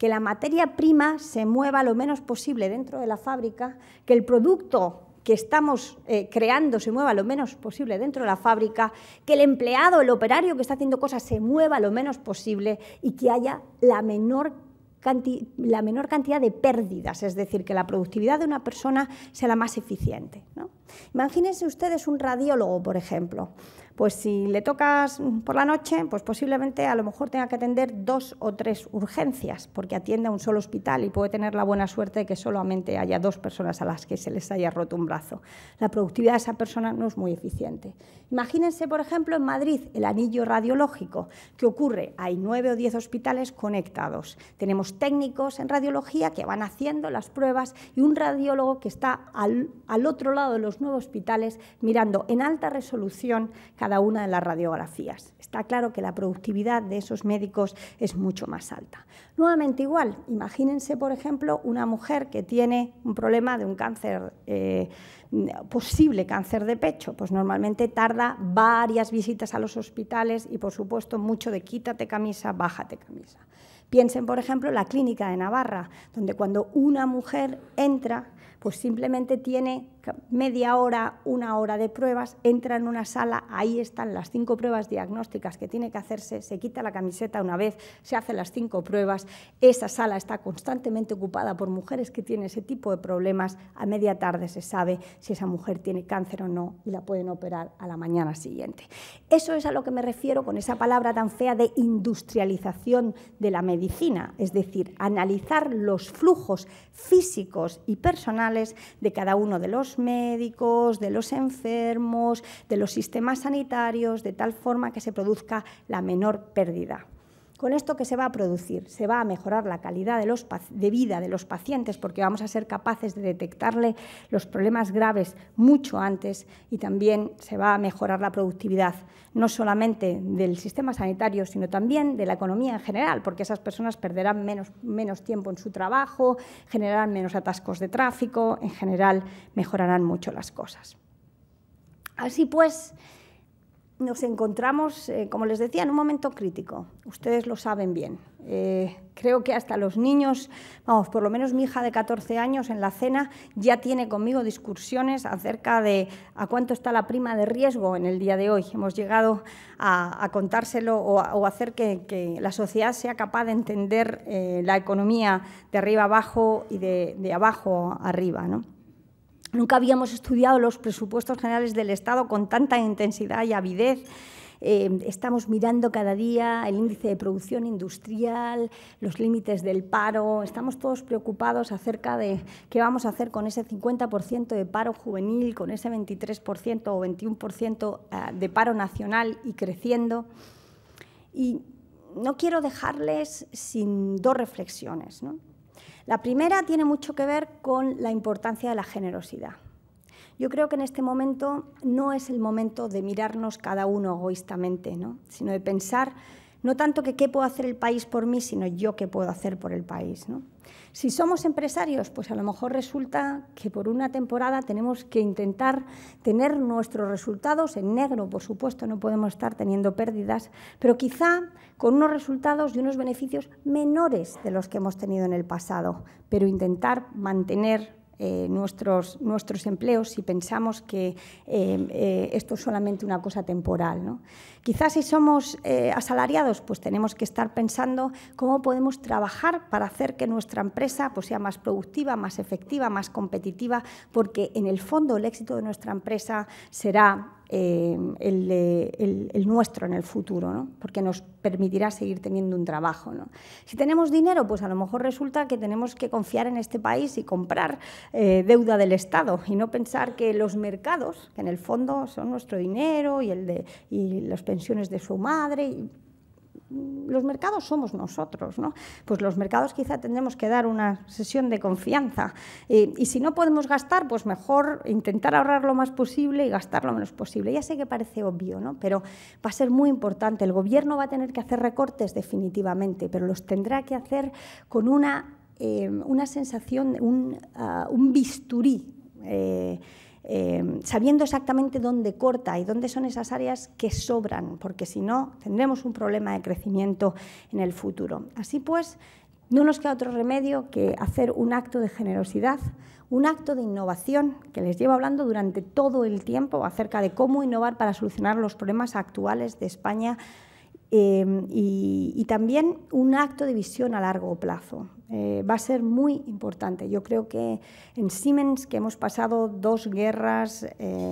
la materia prima se mueva lo menos posible dentro de la fábrica, que el producto que estamos creando se mueva lo menos posible dentro de la fábrica, que el empleado, el operario que está haciendo cosas se mueva lo menos posible y que haya la menor cantidad de pérdidas, es decir, que la productividad de una persona sea la más eficiente, ¿no? Imagínense ustedes un radiólogo, por ejemplo. Pues si le tocas por la noche, pues posiblemente a lo mejor tenga que atender 2 o 3 urgencias, porque atiende a un solo hospital y puede tener la buena suerte de que solamente haya 2 personas a las que se les haya roto un brazo. La productividad de esa persona no es muy eficiente. Imagínense, por ejemplo, en Madrid, el anillo radiológico. ¿Qué ocurre? Hay 9 o 10 hospitales conectados. Tenemos técnicos en radiología que van haciendo las pruebas y un radiólogo que está al otro lado de los 9 hospitales mirando en alta resolución cada una de las radiografías. Está claro que la productividad de esos médicos es mucho más alta. Nuevamente igual, imagínense, por ejemplo, una mujer que tiene un problema de un cáncer, posible cáncer de pecho, pues normalmente tarda varias visitas a los hospitales y, por supuesto, mucho de quítate camisa, bájate camisa. Piensen, por ejemplo, en la clínica de Navarra, donde cuando una mujer entra, pues simplemente tiene media hora, 1 hora de pruebas, entra en una sala, ahí están las 5 pruebas diagnósticas que tiene que hacerse, se quita la camiseta una vez, se hacen las 5 pruebas, esa sala está constantemente ocupada por mujeres que tienen ese tipo de problemas, a media tarde se sabe si esa mujer tiene cáncer o no y la pueden operar a la mañana siguiente. Eso es a lo que me refiero con esa palabra tan fea de industrialización de la medicina, es decir, analizar los flujos físicos y personales de cada uno de los médicos, de los enfermos, de los sistemas sanitarios, de tal forma que se produzca la menor pérdida. ¿Con esto qué se va a producir? Se va a mejorar la calidad de vida de los pacientes porque vamos a ser capaces de detectarle los problemas graves mucho antes y también se va a mejorar la productividad, no solamente del sistema sanitario, sino también de la economía en general, porque esas personas perderán menos tiempo en su trabajo, generarán menos atascos de tráfico, en general mejorarán mucho las cosas. Así pues, nos encontramos, como les decía, en un momento crítico. Ustedes lo saben bien. Creo que hasta los niños, vamos, por lo menos mi hija de 14 años en la cena ya tiene conmigo discusiones acerca de a cuánto está la prima de riesgo en el día de hoy. Hemos llegado a contárselo o hacer que la sociedad sea capaz de entender la economía de arriba abajo y de abajo arriba, ¿no? Nunca habíamos estudiado los presupuestos generales del Estado con tanta intensidad y avidez. Estamos mirando cada día el índice de producción industrial, los límites del paro. Estamos todos preocupados acerca de qué vamos a hacer con ese 50% de paro juvenil, con ese 23% o 21% de paro nacional y creciendo. Y no quiero dejarles sin 2 reflexiones, ¿no? La primera tiene mucho que ver con la importancia de la generosidad. Yo creo que en este momento no es el momento de mirarnos cada uno egoístamente, ¿no? Sino de pensar no tanto que qué puedo hacer el país por mí, sino yo qué puedo hacer por el país, ¿no? Si somos empresarios, pues a lo mejor resulta que por una temporada tenemos que intentar tener nuestros resultados en negro, por supuesto, no podemos estar teniendo pérdidas, pero quizá con unos resultados y unos beneficios menores de los que hemos tenido en el pasado, pero intentar mantener nuestros empleos si pensamos que esto es solamente una cosa temporal, ¿no? Quizás si somos asalariados, pues tenemos que estar pensando cómo podemos trabajar para hacer que nuestra empresa pues, sea más productiva, más efectiva, más competitiva, porque en el fondo el éxito de nuestra empresa será el nuestro en el futuro, ¿no? Porque nos permitirá seguir teniendo un trabajo, ¿no? Si tenemos dinero, pues a lo mejor resulta que tenemos que confiar en este país y comprar deuda del Estado y no pensar que los mercados, que en el fondo son nuestro dinero y las pensiones de su madre, los mercados somos nosotros, ¿no? Pues los mercados quizá tendremos que dar una sesión de confianza y si no podemos gastar, pues mejor intentar ahorrar lo más posible y gastar lo menos posible. Ya sé que parece obvio, ¿no? Pero va a ser muy importante. El Gobierno va a tener que hacer recortes definitivamente, pero los tendrá que hacer con una sensación, un bisturí, sabiendo exactamente dónde corta y dónde son esas áreas que sobran, porque si no tendremos un problema de crecimiento en el futuro. Así pues, no nos queda otro remedio que hacer un acto de generosidad, un acto de innovación, que les llevo hablando durante todo el tiempo acerca de cómo innovar para solucionar los problemas actuales de España, y también un acto de visión a largo plazo. Va a ser muy importante. Yo creo que en Siemens, que hemos pasado 2 guerras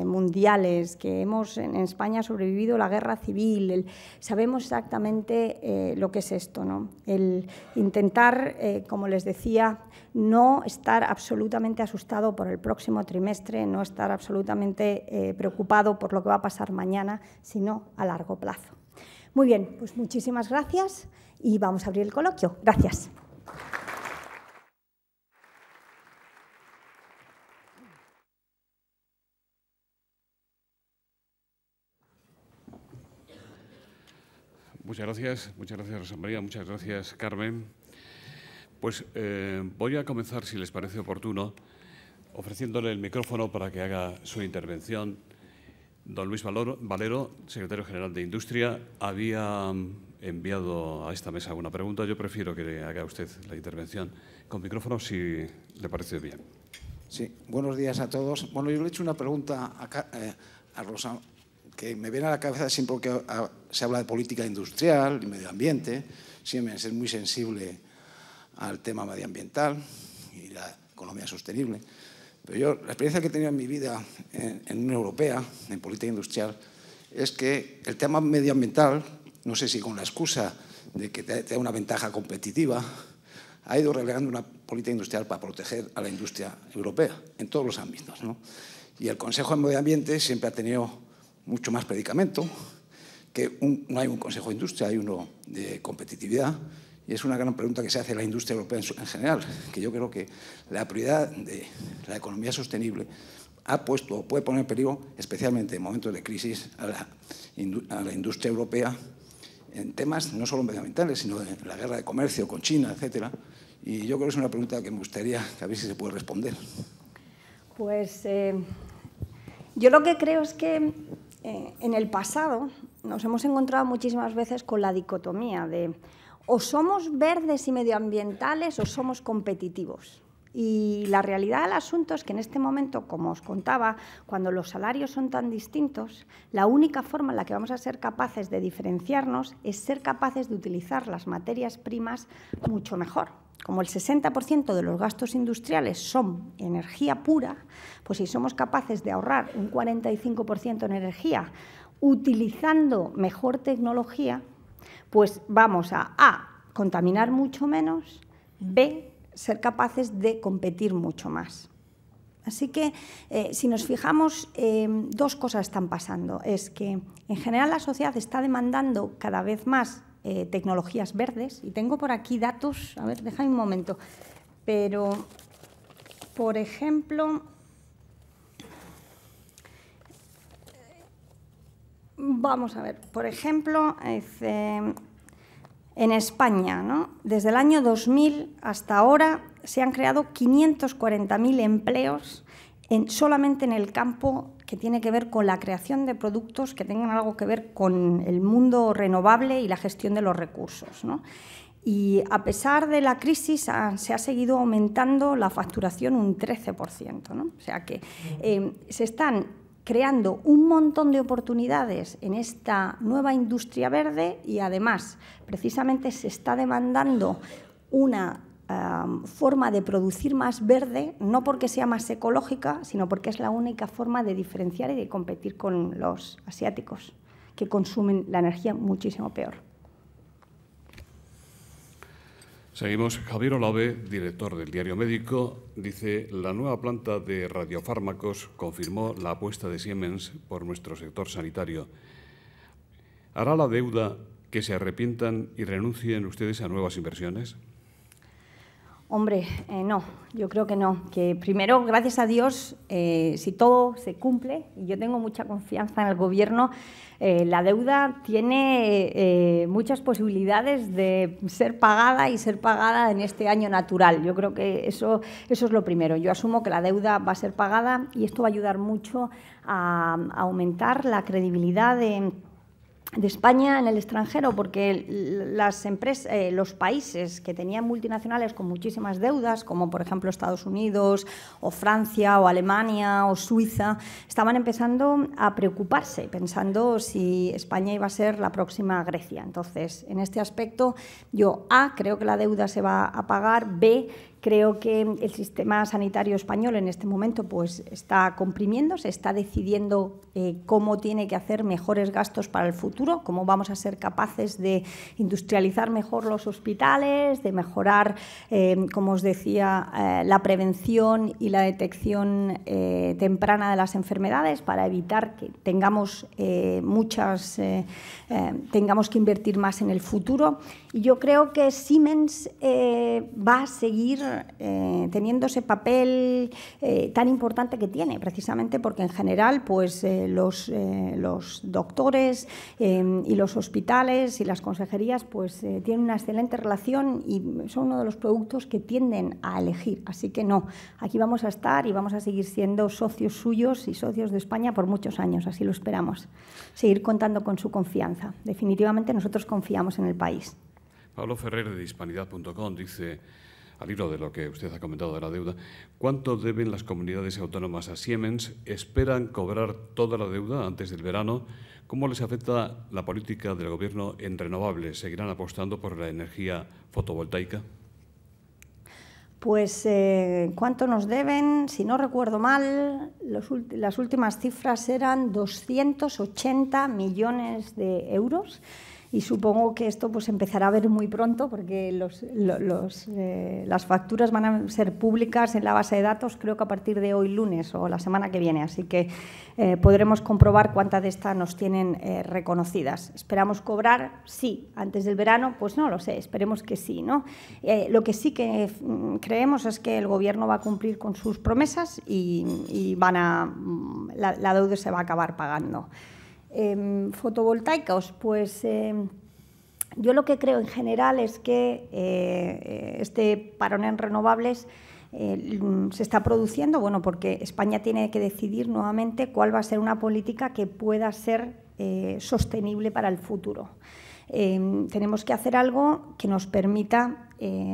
mundiales, que hemos en España sobrevivido la guerra civil, sabemos exactamente lo que es esto, ¿no? El intentar, como les decía, no estar absolutamente asustado por el próximo trimestre, no estar absolutamente preocupado por lo que va a pasar mañana, sino a largo plazo. Muy bien, pues muchísimas gracias y vamos a abrir el coloquio. Gracias. Muchas gracias Rosa María, muchas gracias Carmen. Pues voy a comenzar, si les parece oportuno, ofreciéndole el micrófono para que haga su intervención. Don Luis Valero, secretario general de Industria, había enviado a esta mesa una pregunta. Yo prefiero que haga usted la intervención con micrófono, si le parece bien. Sí, buenos días a todos. Bueno, yo le he hecho una pregunta a Rosa, que me viene a la cabeza siempre que se habla de política industrial y medio ambiente. Siemens es muy sensible al tema medioambiental y la economía sostenible. Pero yo, la experiencia que he tenido en mi vida en Unión Europea, en política industrial, es que el tema medioambiental, no sé si con la excusa de que te da una ventaja competitiva, ha ido relegando una política industrial para proteger a la industria europea en todos los ámbitos, ¿no? Y el Consejo de Medio Ambiente siempre ha tenido mucho más predicamento, que no hay un Consejo de Industria, hay uno de competitividad. Y es una gran pregunta que se hace a la industria europea en general, que yo creo que la prioridad de la economía sostenible ha puesto o puede poner en peligro, especialmente en momentos de crisis, a la industria europea en temas no solo medioambientales, sino en la guerra de comercio con China, etcétera. Y yo creo que es una pregunta que me gustaría a ver si se puede responder. Pues yo lo que creo es que en el pasado nos hemos encontrado muchísimas veces con la dicotomía de o somos verdes y medioambientales o somos competitivos. Y la realidad del asunto es que en este momento, como os contaba, cuando los salarios son tan distintos, la única forma en la que vamos a ser capaces de diferenciarnos es ser capaces de utilizar las materias primas mucho mejor. Como el 60% de los gastos industriales son energía pura, pues si somos capaces de ahorrar un 45% en energía utilizando mejor tecnología, pues vamos a contaminar mucho menos, B, ser capaces de competir mucho más. Así que, si nos fijamos, 2 cosas están pasando. Es que, en general, la sociedad está demandando cada vez más tecnologías verdes. Y tengo por aquí datos, a ver, déjame un momento. Pero, por ejemplo, Vamos a ver, por ejemplo, en España, ¿no? Desde el año 2000 hasta ahora se han creado 540.000 empleos solamente en el campo que tiene que ver con la creación de productos que tengan algo que ver con el mundo renovable y la gestión de los recursos, ¿no? Y a pesar de la crisis se ha seguido aumentando la facturación un 13%, ¿no? O sea que se están creando un montón de oportunidades en esta nueva industria verde y además precisamente se está demandando una forma de producir más verde, no porque sea más ecológica, sino porque es la única forma de diferenciar y de competir con los asiáticos, que consumen la energía muchísimo peor. Seguimos. Javier Olave, director del Diario Médico, dice: la nueva planta de radiofármacos confirmó la apuesta de Siemens por nuestro sector sanitario. ¿Hará la deuda que se arrepientan y renuncien ustedes a nuevas inversiones? Hombre, no, yo creo que no. Que primero, gracias a Dios, si todo se cumple, y yo tengo mucha confianza en el Gobierno, la deuda tiene muchas posibilidades de ser pagada y ser pagada en este año natural. Yo creo que eso es lo primero. Yo asumo que la deuda va a ser pagada y esto va a ayudar mucho a aumentar la credibilidad de España en el extranjero, porque las empresas, los países que tenían multinacionales con muchísimas deudas, como por ejemplo Estados Unidos o Francia o Alemania o Suiza, estaban empezando a preocuparse, pensando si España iba a ser la próxima Grecia. Entonces, en este aspecto, yo A, creo que la deuda se va a pagar, B, creo que el sistema sanitario español en este momento pues, está comprimiéndose, está decidiendo cómo tiene que hacer mejores gastos para el futuro, cómo vamos a ser capaces de industrializar mejor los hospitales, de mejorar, como os decía, la prevención y la detección temprana de las enfermedades para evitar que tengamos tengamos que invertir más en el futuro. Y yo creo que Siemens va a seguir teniendo ese papel tan importante que tiene, precisamente porque en general pues, los doctores y los hospitales y las consejerías pues, tienen una excelente relación y son uno de los productos que tienden a elegir. Así que no, aquí vamos a estar y vamos a seguir siendo socios suyos y socios de España por muchos años, así lo esperamos. Seguir contando con su confianza. Definitivamente nosotros confiamos en el país. Pablo Ferrer de Hispanidad.com dice, al hilo de lo que usted ha comentado de la deuda, ¿cuánto deben las comunidades autónomas a Siemens? ¿Esperan cobrar toda la deuda antes del verano? ¿Cómo les afecta la política del Gobierno en renovables? ¿Seguirán apostando por la energía fotovoltaica? Pues, ¿cuánto nos deben? Si no recuerdo mal, las últimas cifras eran 280 millones de euros. Y supongo que esto pues, empezará a ver muy pronto porque las facturas van a ser públicas en la base de datos, creo que a partir de hoy lunes o la semana que viene. Así que podremos comprobar cuántas de estas nos tienen reconocidas. ¿Esperamos cobrar? Sí. ¿Antes del verano? Pues no lo sé, esperemos que sí, ¿no? Lo que sí que creemos es que el Gobierno va a cumplir con sus promesas y la deuda se va a acabar pagando. Fotovoltaicos, pues yo lo que creo en general es que este parón en renovables se está produciendo, bueno, porque España tiene que decidir nuevamente cuál va a ser una política que pueda ser sostenible para el futuro. Tenemos que hacer algo que nos permita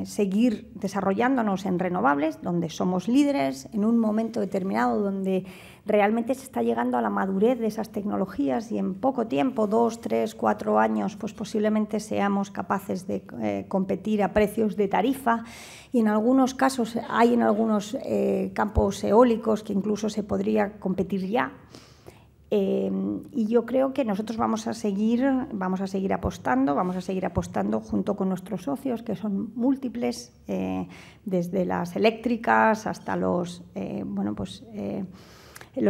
seguir desarrollándonos en renovables, donde somos líderes, en un momento determinado donde realmente se está llegando a la madurez de esas tecnologías y en poco tiempo, 2, 3, 4 años, pues posiblemente seamos capaces de competir a precios de tarifa y en algunos casos hay en algunos campos eólicos que incluso se podría competir ya. Y yo creo que nosotros vamos a seguir apostando junto con nuestros socios, que son múltiples, desde las eléctricas hasta los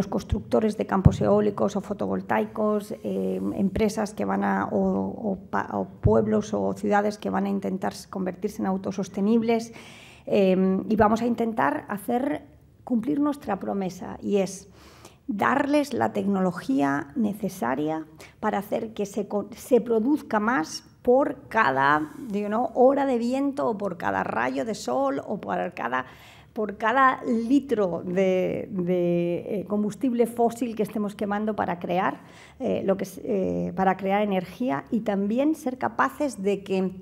constructores de campos eólicos o fotovoltaicos, empresas que van o pueblos o ciudades que van a intentar convertirse en autosostenibles, y vamos a intentar cumplir nuestra promesa, y es darles la tecnología necesaria para hacer que se produzca más por cada hora de viento o por cada rayo de sol o por cada litro de combustible fósil que estemos quemando para crear, para crear energía, y también ser capaces de que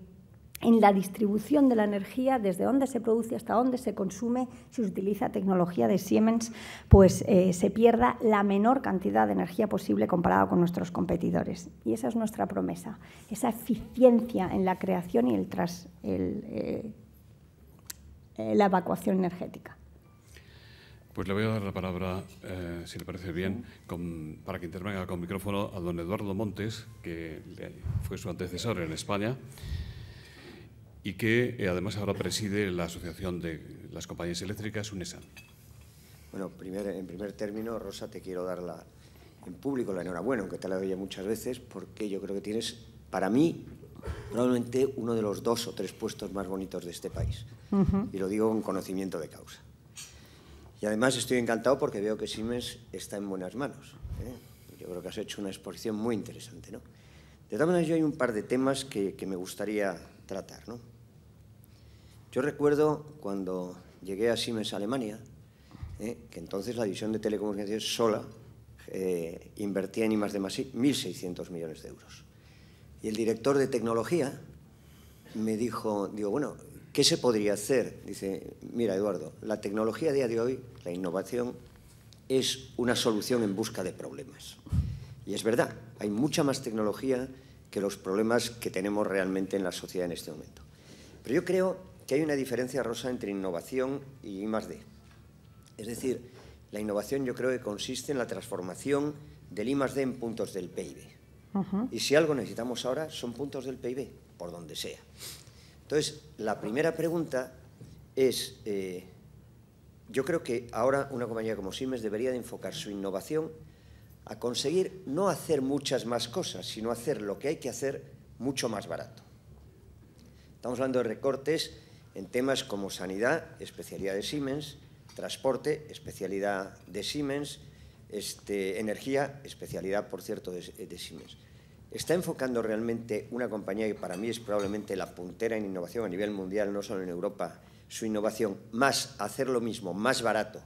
en la distribución de la energía, desde dónde se produce hasta dónde se consume, si se utiliza tecnología de Siemens, pues se pierda la menor cantidad de energía posible comparado con nuestros competidores. Y esa es nuestra promesa, esa eficiencia en la creación y la evacuación energética. Pues le voy a dar la palabra, si le parece bien, para que intervenga con micrófono a don Eduardo Montes, que fue su antecesor en España y que además ahora preside la Asociación de las Compañías Eléctricas, UNESAN. Bueno, en primer término, Rosa, te quiero dar en público la enhorabuena, aunque te la doy ya muchas veces, porque yo creo que tienes, para mí, probablemente uno de los 2 o 3 puestos más bonitos de este país. Y lo digo con conocimiento de causa. Y además estoy encantado porque veo que Siemens está en buenas manos. Yo creo que has hecho una exposición muy interesante, ¿no? De todas maneras, yo hay un par de temas que me gustaría tratar, ¿no? Yo recuerdo cuando llegué a Siemens Alemania, que entonces la división de telecomunicaciones sola invertía en I+D+ 1.600 millones de euros. Y el director de tecnología me dijo, bueno, ¿qué se podría hacer? Dice, mira, Eduardo, la tecnología a día de hoy, la innovación, es una solución en busca de problemas. Y es verdad, hay mucha más tecnología que los problemas que tenemos realmente en la sociedad en este momento. Pero yo creo que hay una diferencia, Rosa, entre innovación y I+D. Es decir, la innovación yo creo que consiste en la transformación del I+D en puntos del PIB. Y si algo necesitamos ahora son puntos del PIB, por donde sea. Entonces, la primera pregunta es, yo creo que ahora una compañía como Siemens debería de enfocar su innovación a conseguir no hacer muchas más cosas, sino hacer lo que hay que hacer mucho más barato. Estamos hablando de recortes en temas como sanidad, especialidad de Siemens, transporte, especialidad de Siemens, energía, especialidad, por cierto, de Siemens. Está enfocando realmente una compañía que para mí es probablemente la puntera en innovación a nivel mundial, no solo en Europa, su innovación, más hacer lo mismo, más barato,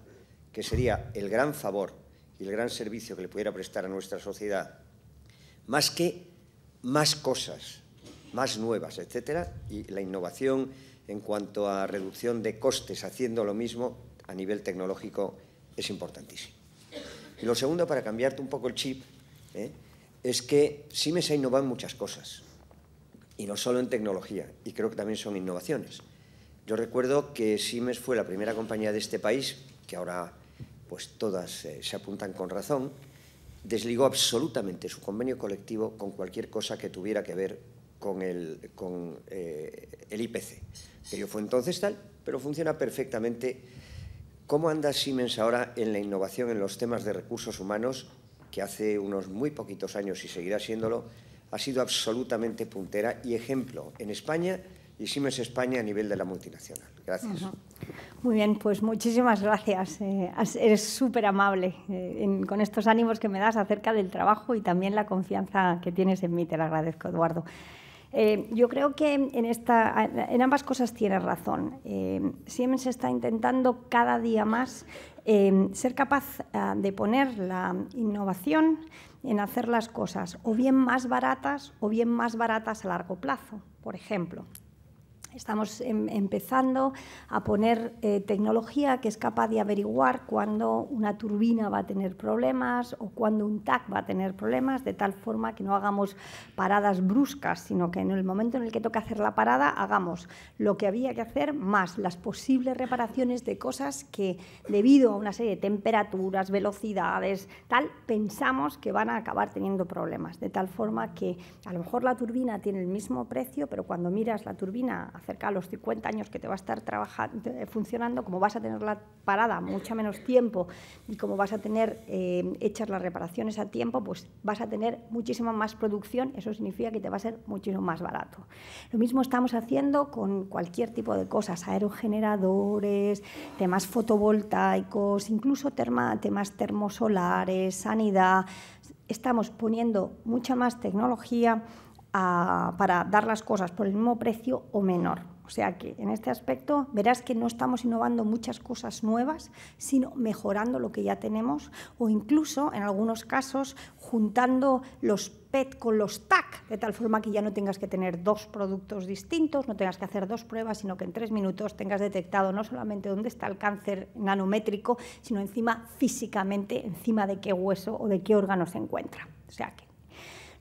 que sería el gran favor y el gran servicio que le pudiera prestar a nuestra sociedad, más que más cosas, más nuevas, etcétera, y la innovación en cuanto a reducción de costes haciendo lo mismo a nivel tecnológico es importantísimo. Y lo segundo, para cambiarte un poco el chip, es que Siemens ha innovado en muchas cosas, y no solo en tecnología, y creo que también son innovaciones. Yo recuerdo que Siemens fue la primera compañía de este país, que ahora pues todas se apuntan con razón, desligó absolutamente su convenio colectivo con cualquier cosa que tuviera que ver con el IPC, que yo fue entonces tal, pero funciona perfectamente. ¿Cómo anda Siemens ahora en la innovación en los temas de recursos humanos, que hace unos muy poquitos años, y seguirá siéndolo, ha sido absolutamente puntera y ejemplo en España y Siemens España a nivel de la multinacional? Gracias. Muy bien, pues muchísimas gracias. Eres súper amable con estos ánimos que me das acerca del trabajo y también la confianza que tienes en mí. Te lo agradezco, Eduardo. Yo creo que en ambas cosas tienes razón. Siemens está intentando cada día más ser capaz de poner la innovación en hacer las cosas o bien más baratas a largo plazo. Por ejemplo, estamos empezando a poner tecnología que es capaz de averiguar cuándo una turbina va a tener problemas o cuándo un TAC va a tener problemas, de tal forma que no hagamos paradas bruscas, sino que en el momento en el que toca hacer la parada hagamos lo que había que hacer más las posibles reparaciones de cosas que, debido a una serie de temperaturas, velocidades, tal, pensamos que van a acabar teniendo problemas. De tal forma que a lo mejor la turbina tiene el mismo precio, pero cuando miras la turbina a cerca de los 50 años que te va a estar funcionando, como vas a tenerla parada mucho menos tiempo y como vas a tener hechas las reparaciones a tiempo, pues vas a tener muchísima más producción, eso significa que te va a ser muchísimo más barato. Lo mismo estamos haciendo con cualquier tipo de cosas, aerogeneradores, temas fotovoltaicos, incluso temas termosolares, sanidad. Estamos poniendo mucha más tecnología para dar las cosas por el mismo precio o menor. O sea que en este aspecto verás que no estamos innovando muchas cosas nuevas, sino mejorando lo que ya tenemos o incluso, en algunos casos, juntando los PET con los TAC, de tal forma que ya no tengas que tener dos productos distintos, no tengas que hacer dos pruebas, sino que en 3 minutos tengas detectado no solamente dónde está el cáncer nanométrico, sino encima físicamente, encima de qué hueso o de qué órgano se encuentra. O sea que,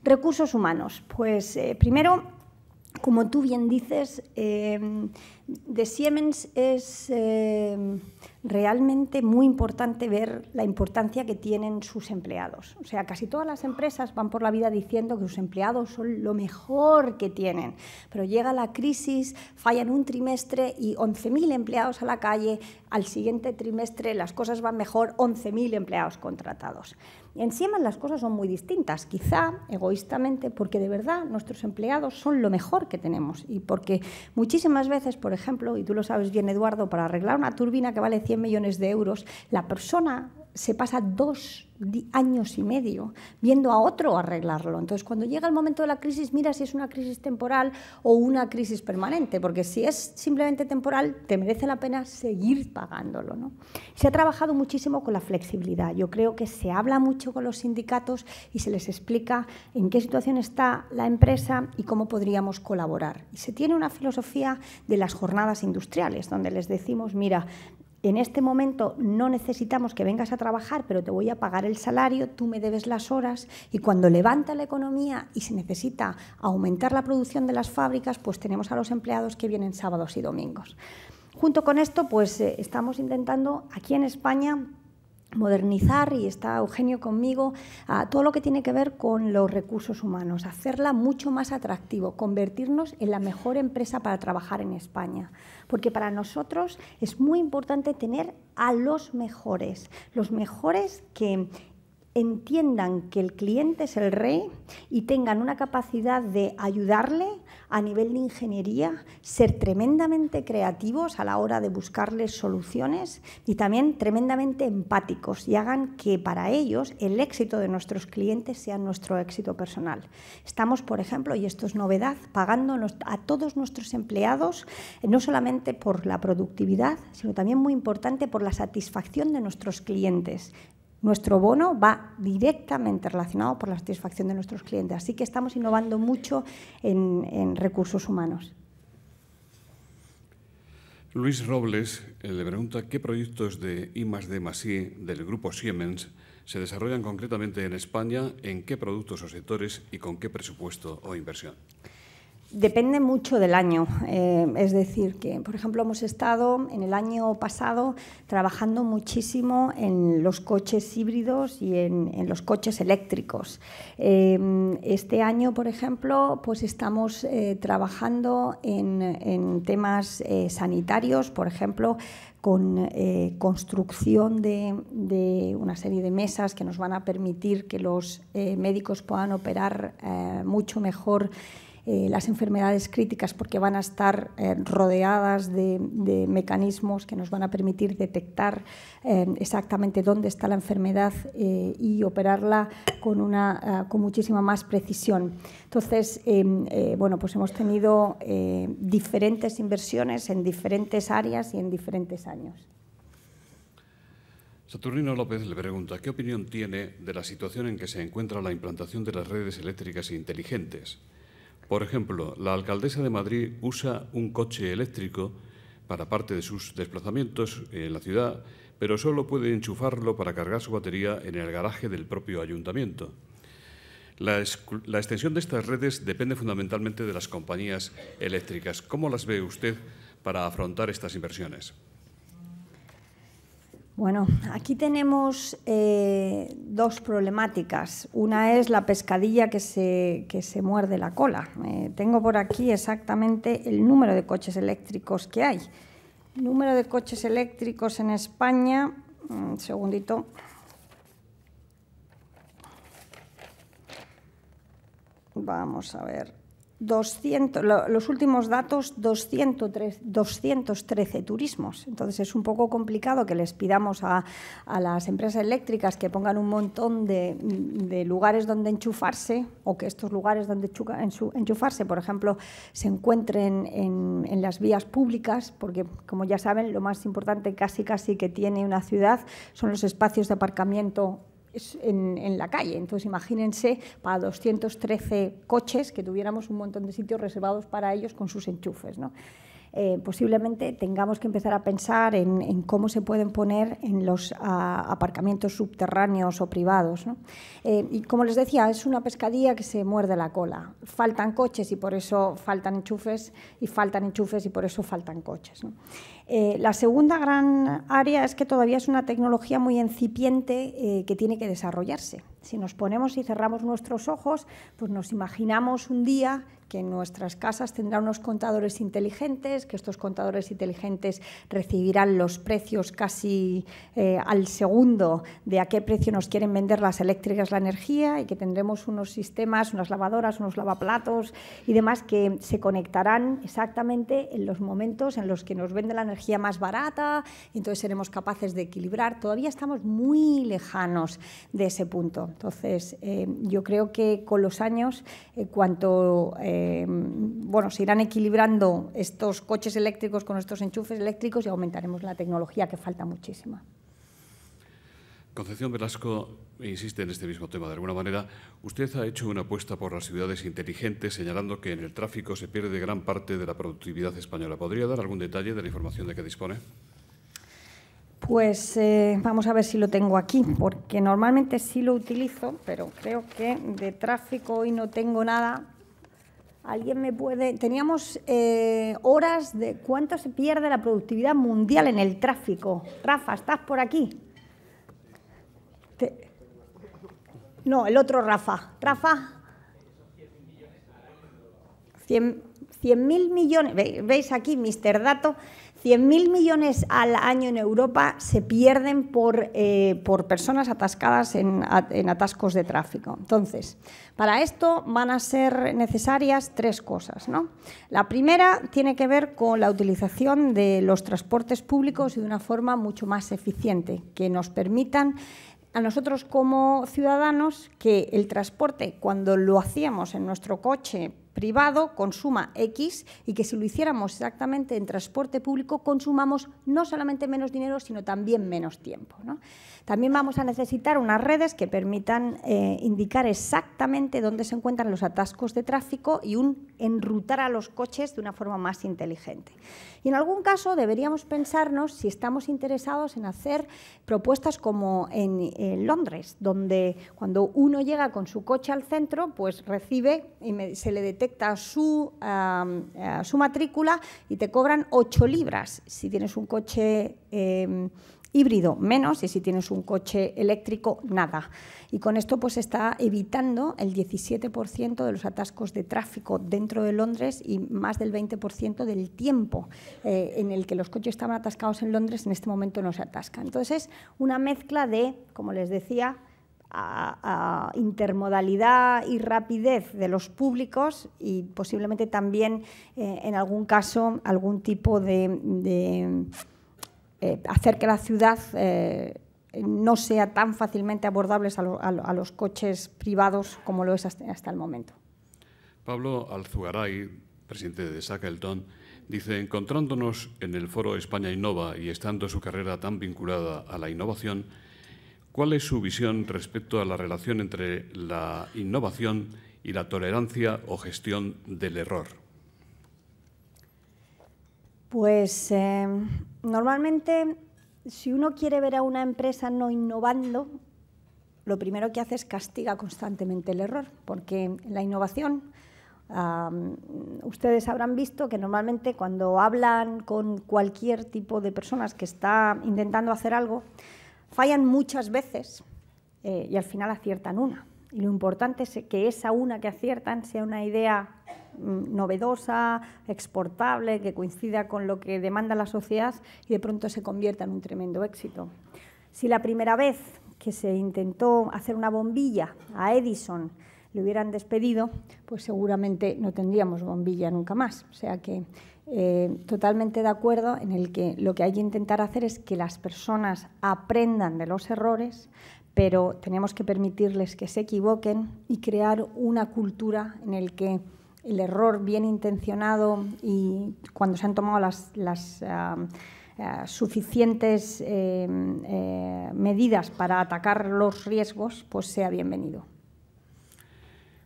recursos humanos, pues primero, como tú bien dices, de Siemens es realmente muy importante ver la importancia que tienen sus empleados. O sea, casi todas las empresas van por la vida diciendo que sus empleados son lo mejor que tienen, pero llega la crisis, fallan un trimestre y 11.000 empleados a la calle, al siguiente trimestre las cosas van mejor, 11.000 empleados contratados. En Siemens las cosas son muy distintas, quizá egoístamente, porque de verdad nuestros empleados son lo mejor que tenemos y porque muchísimas veces, por ejemplo, y tú lo sabes bien, Eduardo, para arreglar una turbina que vale 100 millones de euros, la persona se pasa 2 años y medio viendo a otro arreglarlo. Entonces, cuando llega el momento de la crisis, mira si es una crisis temporal o una crisis permanente, porque si es simplemente temporal, te merece la pena seguir pagándolo, ¿no? Se ha trabajado muchísimo con la flexibilidad. Yo creo que se habla mucho con los sindicatos y se les explica en qué situación está la empresa y cómo podríamos colaborar. Y se tiene una filosofía de las jornadas industriales, donde les decimos, mira, en este momento no necesitamos que vengas a trabajar, pero te voy a pagar el salario, tú me debes las horas y cuando levanta la economía y se necesita aumentar la producción de las fábricas, pues tenemos a los empleados que vienen sábados y domingos. Junto con esto, pues estamos intentando aquí en España modernizar, y está Eugenio conmigo, todo lo que tiene que ver con los recursos humanos, hacerla mucho más atractivo, convertirnos en la mejor empresa para trabajar en España. Porque para nosotros es muy importante tener a los mejores que entiendan que el cliente es el rey y tengan una capacidad de ayudarle a nivel de ingeniería, ser tremendamente creativos a la hora de buscarles soluciones y también tremendamente empáticos y hagan que para ellos el éxito de nuestros clientes sea nuestro éxito personal. Estamos, por ejemplo, y esto es novedad, pagando a todos nuestros empleados no solamente por la productividad, sino también muy importante por la satisfacción de nuestros clientes. Nuestro bono va directamente relacionado por la satisfacción de nuestros clientes, así que estamos innovando mucho en recursos humanos. Luis Robles le pregunta qué proyectos de I+D+I del grupo Siemens se desarrollan concretamente en España, en qué productos o sectores y con qué presupuesto o inversión. Depende mucho del año, es decir, que, por ejemplo, hemos estado en el año pasado trabajando muchísimo en los coches híbridos y en los coches eléctricos. Este año, por ejemplo, pues estamos trabajando en temas sanitarios, por ejemplo, con construcción de una serie de mesas que nos van a permitir que los médicos puedan operar mucho mejor las enfermedades críticas, porque van a estar rodeadas de mecanismos que nos van a permitir detectar exactamente dónde está la enfermedad y operarla con muchísima más precisión. Entonces, bueno, pues hemos tenido diferentes inversiones en diferentes áreas y en diferentes años. Saturnino López le pregunta qué opinión tiene de la situación en que se encuentra la implantación de las redes eléctricas inteligentes. Por ejemplo, la alcaldesa de Madrid usa un coche eléctrico para parte de sus desplazamientos en la ciudad, pero solo puede enchufarlo para cargar su batería en el garaje del propio ayuntamiento. La extensión de estas redes depende fundamentalmente de las compañías eléctricas. ¿Cómo las ve usted para afrontar estas inversiones? Bueno, aquí tenemos dos problemáticas. Una es la pescadilla que se muerde la cola. Tengo por aquí exactamente el número de coches eléctricos que hay. El número de coches eléctricos en España, un segundito. Vamos a ver. 200, los últimos datos, 213 turismos. Entonces, es un poco complicado que les pidamos a las empresas eléctricas que pongan un montón de lugares donde enchufarse, o que estos lugares donde enchufarse, por ejemplo, se encuentren en las vías públicas, porque, como ya saben, lo más importante casi que tiene una ciudad son los espacios de aparcamiento en la calle. Entonces, imagínense para 213 coches que tuviéramos un montón de sitios reservados para ellos con sus enchufes, ¿no? Posiblemente tengamos que empezar a pensar en cómo se pueden poner en los aparcamientos subterráneos o privados, ¿no? Y como les decía, es una pescadilla que se muerde la cola. Faltan coches y por eso faltan enchufes, y faltan enchufes y por eso faltan coches, ¿no? La segunda gran área es que todavía es una tecnología muy incipiente que tiene que desarrollarse. Si nos ponemos y cerramos nuestros ojos, pues nos imaginamos un día que en nuestras casas tendrán unos contadores inteligentes, que estos contadores inteligentes recibirán los precios casi al segundo de a qué precio nos quieren vender las eléctricas la energía, y que tendremos unos sistemas, unas lavadoras, unos lavaplatos y demás que se conectarán exactamente en los momentos en los que nos vende la energía más barata, y entonces seremos capaces de equilibrar. Todavía estamos muy lejanos de ese punto. Entonces, yo creo que con los años, se irán equilibrando estos coches eléctricos con estos enchufes eléctricos y aumentaremos la tecnología, que falta muchísima. Concepción Velasco insiste en este mismo tema. De alguna manera, usted ha hecho una apuesta por las ciudades inteligentes, señalando que en el tráfico se pierde gran parte de la productividad española. ¿Podría dar algún detalle de la información de que dispone? Pues vamos a ver si lo tengo aquí, porque normalmente sí lo utilizo, pero creo que de tráfico hoy no tengo nada. ¿Alguien me puede...? Teníamos horas de cuánto se pierde la productividad mundial en el tráfico. Rafa, ¿estás por aquí? No, el otro Rafa. Rafa. 100.000 millones. ¿Veis aquí, Mr. Dato? 100.000 millones al año en Europa se pierden por personas atascadas en atascos de tráfico. Entonces, para esto van a ser necesarias tres cosas, ¿no? La primera tiene que ver con la utilización de los transportes públicos y de una forma mucho más eficiente, que nos permitan a nosotros como ciudadanos que el transporte, cuando lo hacíamos en nuestro coche privado, consuma X, y que si lo hiciéramos exactamente en transporte público consumamos no solamente menos dinero, sino también menos tiempo, ¿no? También vamos a necesitar unas redes que permitan indicar exactamente dónde se encuentran los atascos de tráfico y enrutar a los coches de una forma más inteligente. Y en algún caso deberíamos pensarnos si estamos interesados en hacer propuestas como en Londres, donde cuando uno llega con su coche al centro, pues recibe y se le detecta su matrícula y te cobran 8 libras. Si tienes un coche híbrido, menos, y si tienes un coche eléctrico, nada. Y con esto pues está evitando el 17% de los atascos de tráfico dentro de Londres y más del 20% del tiempo en el que los coches estaban atascados en Londres, en este momento no se atascan. Entonces, es una mezcla de, como les decía, a intermodalidad y rapidez de los públicos y posiblemente también, en algún caso, algún tipo de hacer que la ciudad no sea tan fácilmente abordable a los coches privados como lo es hasta el momento. Pablo Alzugaray, presidente de Shackleton, dice: encontrándonos en el foro España Innova y estando su carrera tan vinculada a la innovación, ¿cuál es su visión respecto a la relación entre la innovación y la tolerancia o gestión del error? Pues normalmente, si uno quiere ver a una empresa no innovando, lo primero que hace es castiga constantemente el error, porque la innovación Ustedes habrán visto que normalmente cuando hablan con cualquier tipo de personas que está intentando hacer algo, fallan muchas veces y al final aciertan una. Y lo importante es que esa una que aciertan sea una idea novedosa, exportable, que coincida con lo que demanda la sociedad y de pronto se convierta en un tremendo éxito. Si la primera vez que se intentó hacer una bombilla a Edison le hubieran despedido, pues seguramente no tendríamos bombilla nunca más. O sea que totalmente de acuerdo en el que lo que hay que intentar hacer es que las personas aprendan de los errores, pero tenemos que permitirles que se equivoquen y crear una cultura en el que el error bien intencionado y cuando se han tomado las suficientes medidas para atacar los riesgos, pues sea bienvenido.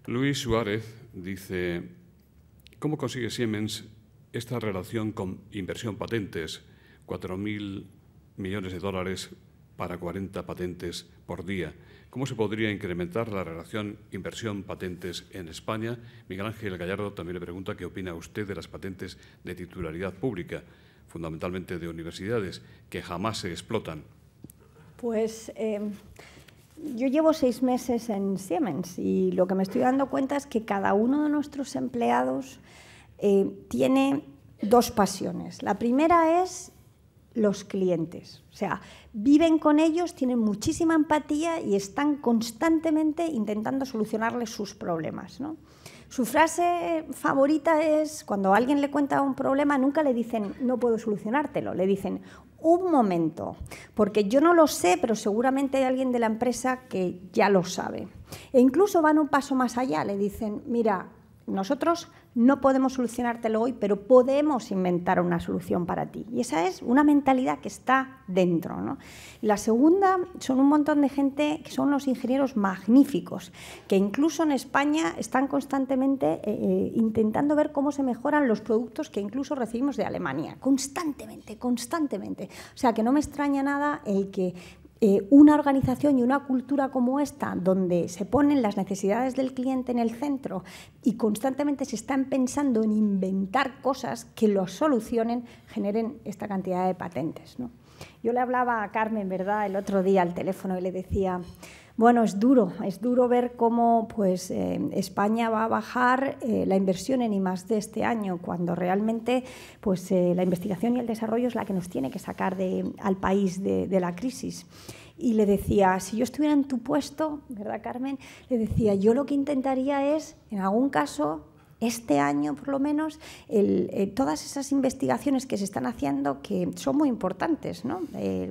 Luis Suárez dice, ¿cómo consigue Siemens esta relación con inversión patentes? 4.000 millones de dólares para 40 patentes por día. ¿Cómo se podría incrementar la relación inversión-patentes en España? Miguel Ángel Gallardo también le pregunta qué opina usted de las patentes de titularidad pública, fundamentalmente de universidades, que jamás se explotan. Pues yo llevo 6 meses en Siemens y lo que me estoy dando cuenta es que cada uno de nuestros empleados tiene 2 pasiones. La primera es los clientes, o sea, viven con ellos, tienen muchísima empatía y están constantemente intentando solucionarles sus problemas, ¿no? Su frase favorita es, cuando alguien le cuenta un problema, nunca le dicen, no puedo solucionártelo, le dicen, un momento, porque yo no lo sé, pero seguramente hay alguien de la empresa que ya lo sabe. E incluso van un paso más allá, le dicen, mira, nosotros no podemos solucionártelo hoy, pero podemos inventar una solución para ti. Y esa es una mentalidad que está dentro, ¿no? La segunda son un montón de gente que son los ingenieros magníficos, que incluso en España están constantemente intentando ver cómo se mejoran los productos que incluso recibimos de Alemania. Constantemente, constantemente. O sea, que no me extraña nada el que una organización y una cultura como esta, donde se ponen las necesidades del cliente en el centro y constantemente se están pensando en inventar cosas que lo solucionen, generen esta cantidad de patentes, ¿no? Yo le hablaba a Carmen, ¿verdad?, el otro día al teléfono y le decía, bueno, es duro ver cómo pues, España va a bajar la inversión en I+D este año, cuando realmente pues, la investigación y el desarrollo es la que nos tiene que sacar al país de la crisis. Y le decía, si yo estuviera en tu puesto, ¿verdad, Carmen? Le decía, yo lo que intentaría es, en algún caso, este año por lo menos, todas esas investigaciones que se están haciendo, que son muy importantes, ¿no?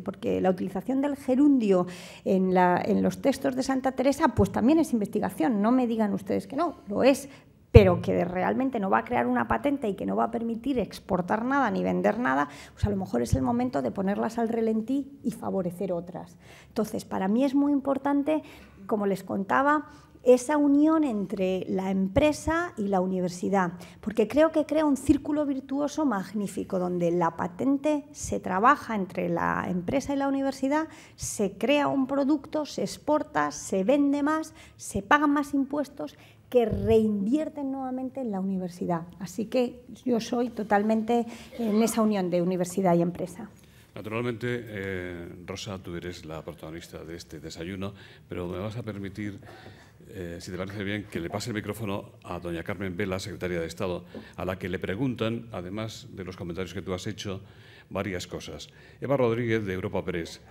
Porque la utilización del gerundio en los textos de Santa Teresa, pues también es investigación, no me digan ustedes que no, lo es, pero que realmente no va a crear una patente y que no va a permitir exportar nada ni vender nada, pues a lo mejor es el momento de ponerlas al relentí y favorecer otras. Entonces, para mí es muy importante, como les contaba, esa unión entre la empresa y la universidad, porque creo que crea un círculo virtuoso magnífico, donde la patente se trabaja entre la empresa y la universidad, se crea un producto, se exporta, se vende más, se pagan más impuestos, que reinvierten nuevamente en la universidad. Así que yo soy totalmente en esa unión de universidad y empresa. Naturalmente, Rosa, tú eres la protagonista de este desayuno, pero me vas a permitir, si te parece bien, que le pase el micrófono a doña Carmen Vela, secretaria de Estado, a la que le preguntan, además de los comentarios que tú has hecho, varias cosas. Eva Rodríguez, de Europa Press.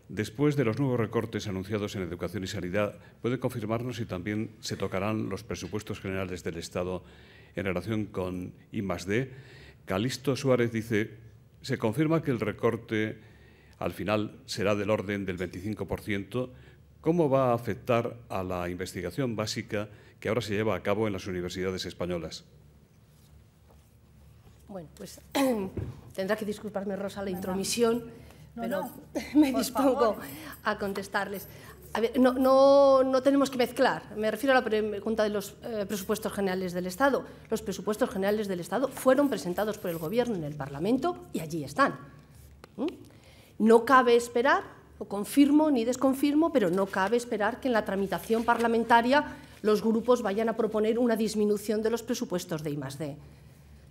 Después de los nuevos recortes anunciados en educación y sanidad, ¿puede confirmarnos si también se tocarán los presupuestos generales del Estado en relación con I+D? Calixto Suárez dice, ¿se confirma que el recorte al final será del orden del 25%? ¿Cómo va a afectar a la investigación básica que ahora se lleva a cabo en las universidades españolas? Bueno, pues tendrá que disculparme, Rosa, la intromisión. Pero me dispongo a contestarles. A ver, no tenemos que mezclar. Me refiero a la pregunta de los presupuestos generales del Estado. Los presupuestos generales del Estado fueron presentados por el Gobierno en el Parlamento y allí están. No cabe esperar, o confirmo ni desconfirmo, pero no cabe esperar que en la tramitación parlamentaria los grupos vayan a proponer una disminución de los presupuestos de I+D.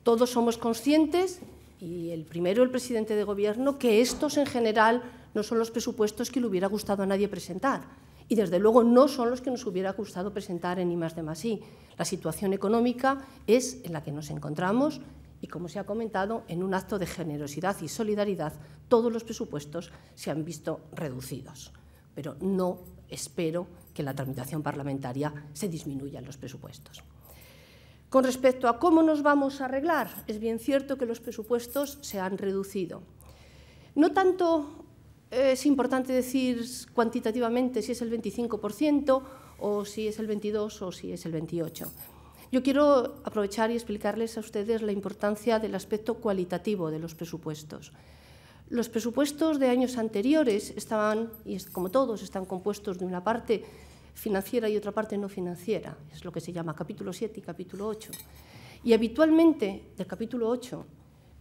Todos somos conscientes, y el primero, el presidente de Gobierno, que estos en general no son los presupuestos que le hubiera gustado a nadie presentar. Y desde luego no son los que nos hubiera gustado presentar en I+D+I. La situación económica es en la que nos encontramos y, como se ha comentado, en un acto de generosidad y solidaridad, todos los presupuestos se han visto reducidos. Pero no espero que en la tramitación parlamentaria se disminuyan los presupuestos. Con respecto a cómo nos vamos a arreglar, es bien cierto que los presupuestos se han reducido. No tanto es importante decir cuantitativamente si es el 25% o si es el 22% o si es el 28%. Yo quiero aprovechar y explicarles a ustedes la importancia del aspecto cualitativo de los presupuestos. Los presupuestos de años anteriores estaban, y como todos, están compuestos de una parte financiera y otra parte no financiera. Es lo que se llama capítulo 7 y capítulo 8. Y habitualmente, del capítulo 8,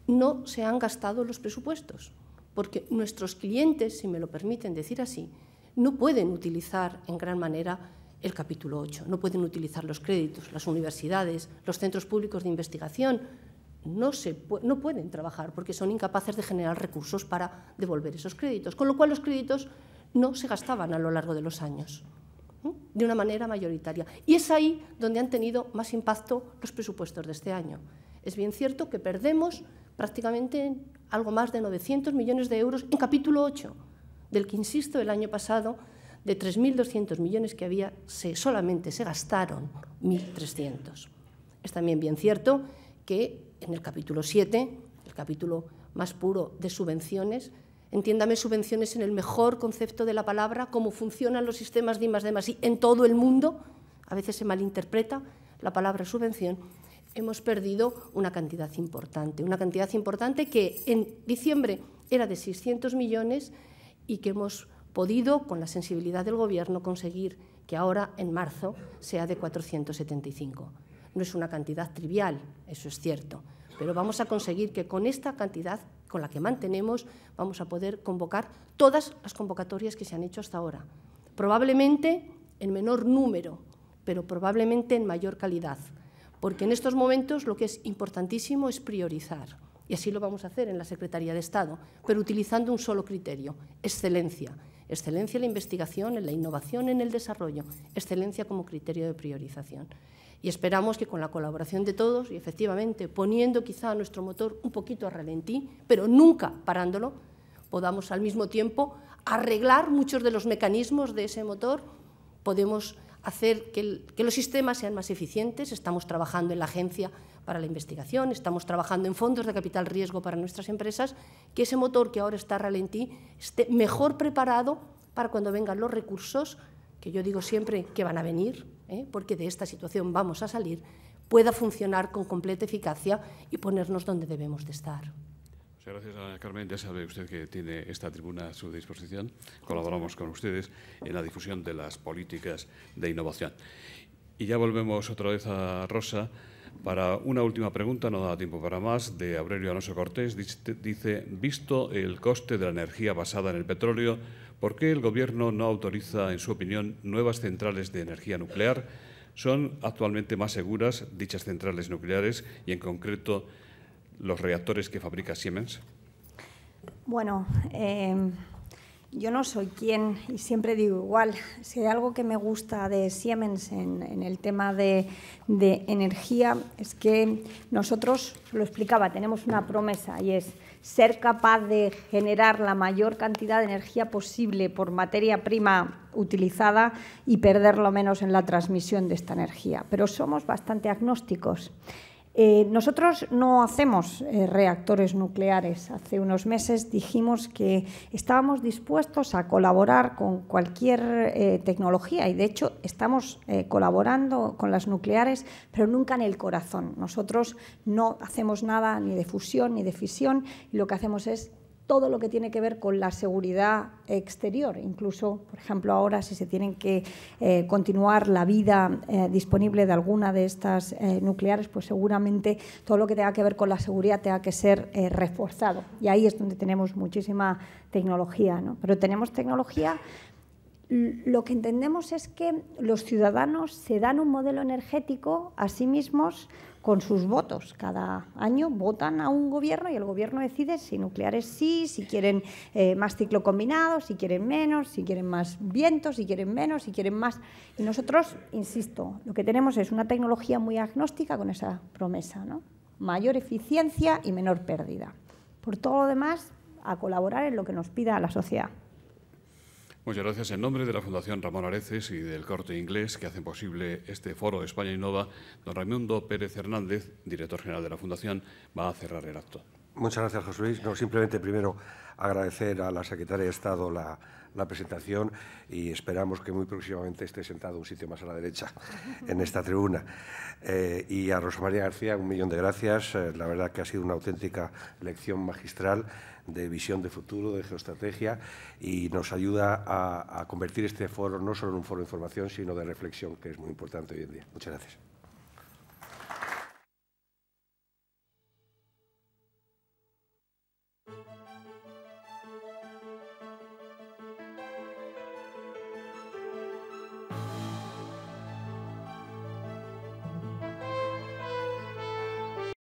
no se han gastado los presupuestos, porque nuestros clientes, si me lo permiten decir así, no pueden utilizar en gran manera el capítulo 8, no pueden utilizar los créditos, las universidades, los centros públicos de investigación, no pueden trabajar porque son incapaces de generar recursos para devolver esos créditos, con lo cual los créditos no se gastaban a lo largo de los años, de una manera mayoritaria. Y es ahí donde han tenido más impacto los presupuestos de este año. Es bien cierto que perdemos prácticamente algo más de 900 millones de euros en capítulo 8, del que, insisto, el año pasado, de 3.200 millones que había, solamente se gastaron 1.300. Es también bien cierto que en el capítulo 7, el capítulo más puro de subvenciones, entiéndame subvenciones en el mejor concepto de la palabra, cómo funcionan los sistemas de I+D+I en todo el mundo, a veces se malinterpreta la palabra subvención, hemos perdido una cantidad importante que en diciembre era de 600 millones y que hemos podido, con la sensibilidad del Gobierno, conseguir que ahora, en marzo, sea de 475. No es una cantidad trivial, eso es cierto, pero vamos a conseguir que con esta cantidad, con la que mantenemos, vamos a poder convocar todas las convocatorias que se han hecho hasta ahora. Probablemente en menor número, pero probablemente en mayor calidad, porque en estos momentos lo que es importantísimo es priorizar, y así lo vamos a hacer en la Secretaría de Estado, pero utilizando un solo criterio: excelencia. Excelencia en la investigación, en la innovación, en el desarrollo, excelencia como criterio de priorización. Y esperamos que con la colaboración de todos, y efectivamente poniendo quizá nuestro motor un poquito a ralentí, pero nunca parándolo, podamos al mismo tiempo arreglar muchos de los mecanismos de ese motor, podemos hacer que los sistemas sean más eficientes. Estamos trabajando en la Agencia para la Investigación, estamos trabajando en fondos de capital riesgo para nuestras empresas, que ese motor que ahora está a ralentí esté mejor preparado para cuando vengan los recursos, que yo digo siempre que van a venir, porque de esta situación vamos a salir, pueda funcionar con completa eficacia y ponernos donde debemos de estar. Muchas gracias, Ana Carmen. Ya sabe usted que tiene esta tribuna a su disposición. Colaboramos con ustedes en la difusión de las políticas de innovación. Y ya volvemos otra vez a Rosa para una última pregunta, no da tiempo para más, de Aurelio Alonso Cortés. Dice, visto el coste de la energía basada en el petróleo, ¿por qué el Gobierno no autoriza, en su opinión, nuevas centrales de energía nuclear? ¿Son actualmente más seguras dichas centrales nucleares y, en concreto, los reactores que fabrica Siemens? Bueno, yo no soy quien, y siempre digo igual, si hay algo que me gusta de Siemens en el tema de energía, es que nosotros, lo explicaba, tenemos una promesa, y es ser capaz de generar la mayor cantidad de energía posible por materia prima utilizada y perder lo menos en la transmisión de esta energía. Pero somos bastante agnósticos. Nosotros no hacemos reactores nucleares. Hace unos meses dijimos que estábamos dispuestos a colaborar con cualquier tecnología y, de hecho, estamos colaborando con las nucleares, pero nunca en el corazón. Nosotros no hacemos nada ni de fusión ni de fisión y lo que hacemos es todo lo que tiene que ver con la seguridad exterior. Incluso, por ejemplo, ahora si se tienen que continuar la vida disponible de alguna de estas nucleares, pues seguramente todo lo que tenga que ver con la seguridad tenga que ser reforzado. Y ahí es donde tenemos muchísima tecnología, ¿no? Pero tenemos tecnología. lo que entendemos es que los ciudadanos se dan un modelo energético a sí mismos con sus votos. Cada año votan a un gobierno y el gobierno decide si nucleares sí, si quieren más ciclo combinado, si quieren menos, si quieren más viento, si quieren menos, si quieren más. Y nosotros, insisto, lo que tenemos es una tecnología muy agnóstica con esa promesa, ¿no? Mayor eficiencia y menor pérdida. Por todo lo demás, a colaborar en lo que nos pida la sociedad. Muchas gracias. En nombre de la Fundación Ramón Areces y del Corte Inglés, que hacen posible este foro España Innova, don Raimundo Pérez Hernández, director general de la Fundación, va a cerrar el acto. Muchas gracias, José Luis. No, simplemente primero agradecer a la Secretaria de Estado la presentación y esperamos que muy próximamente esté sentado un sitio más a la derecha en esta tribuna. Y a Rosa María García, 1.000.000 de gracias. La verdad que ha sido una auténtica lección magistral de visión de futuro, de geoestrategia, y nos ayuda a convertir este foro no solo en un foro de información, sino de reflexión, que es muy importante hoy en día. Muchas gracias.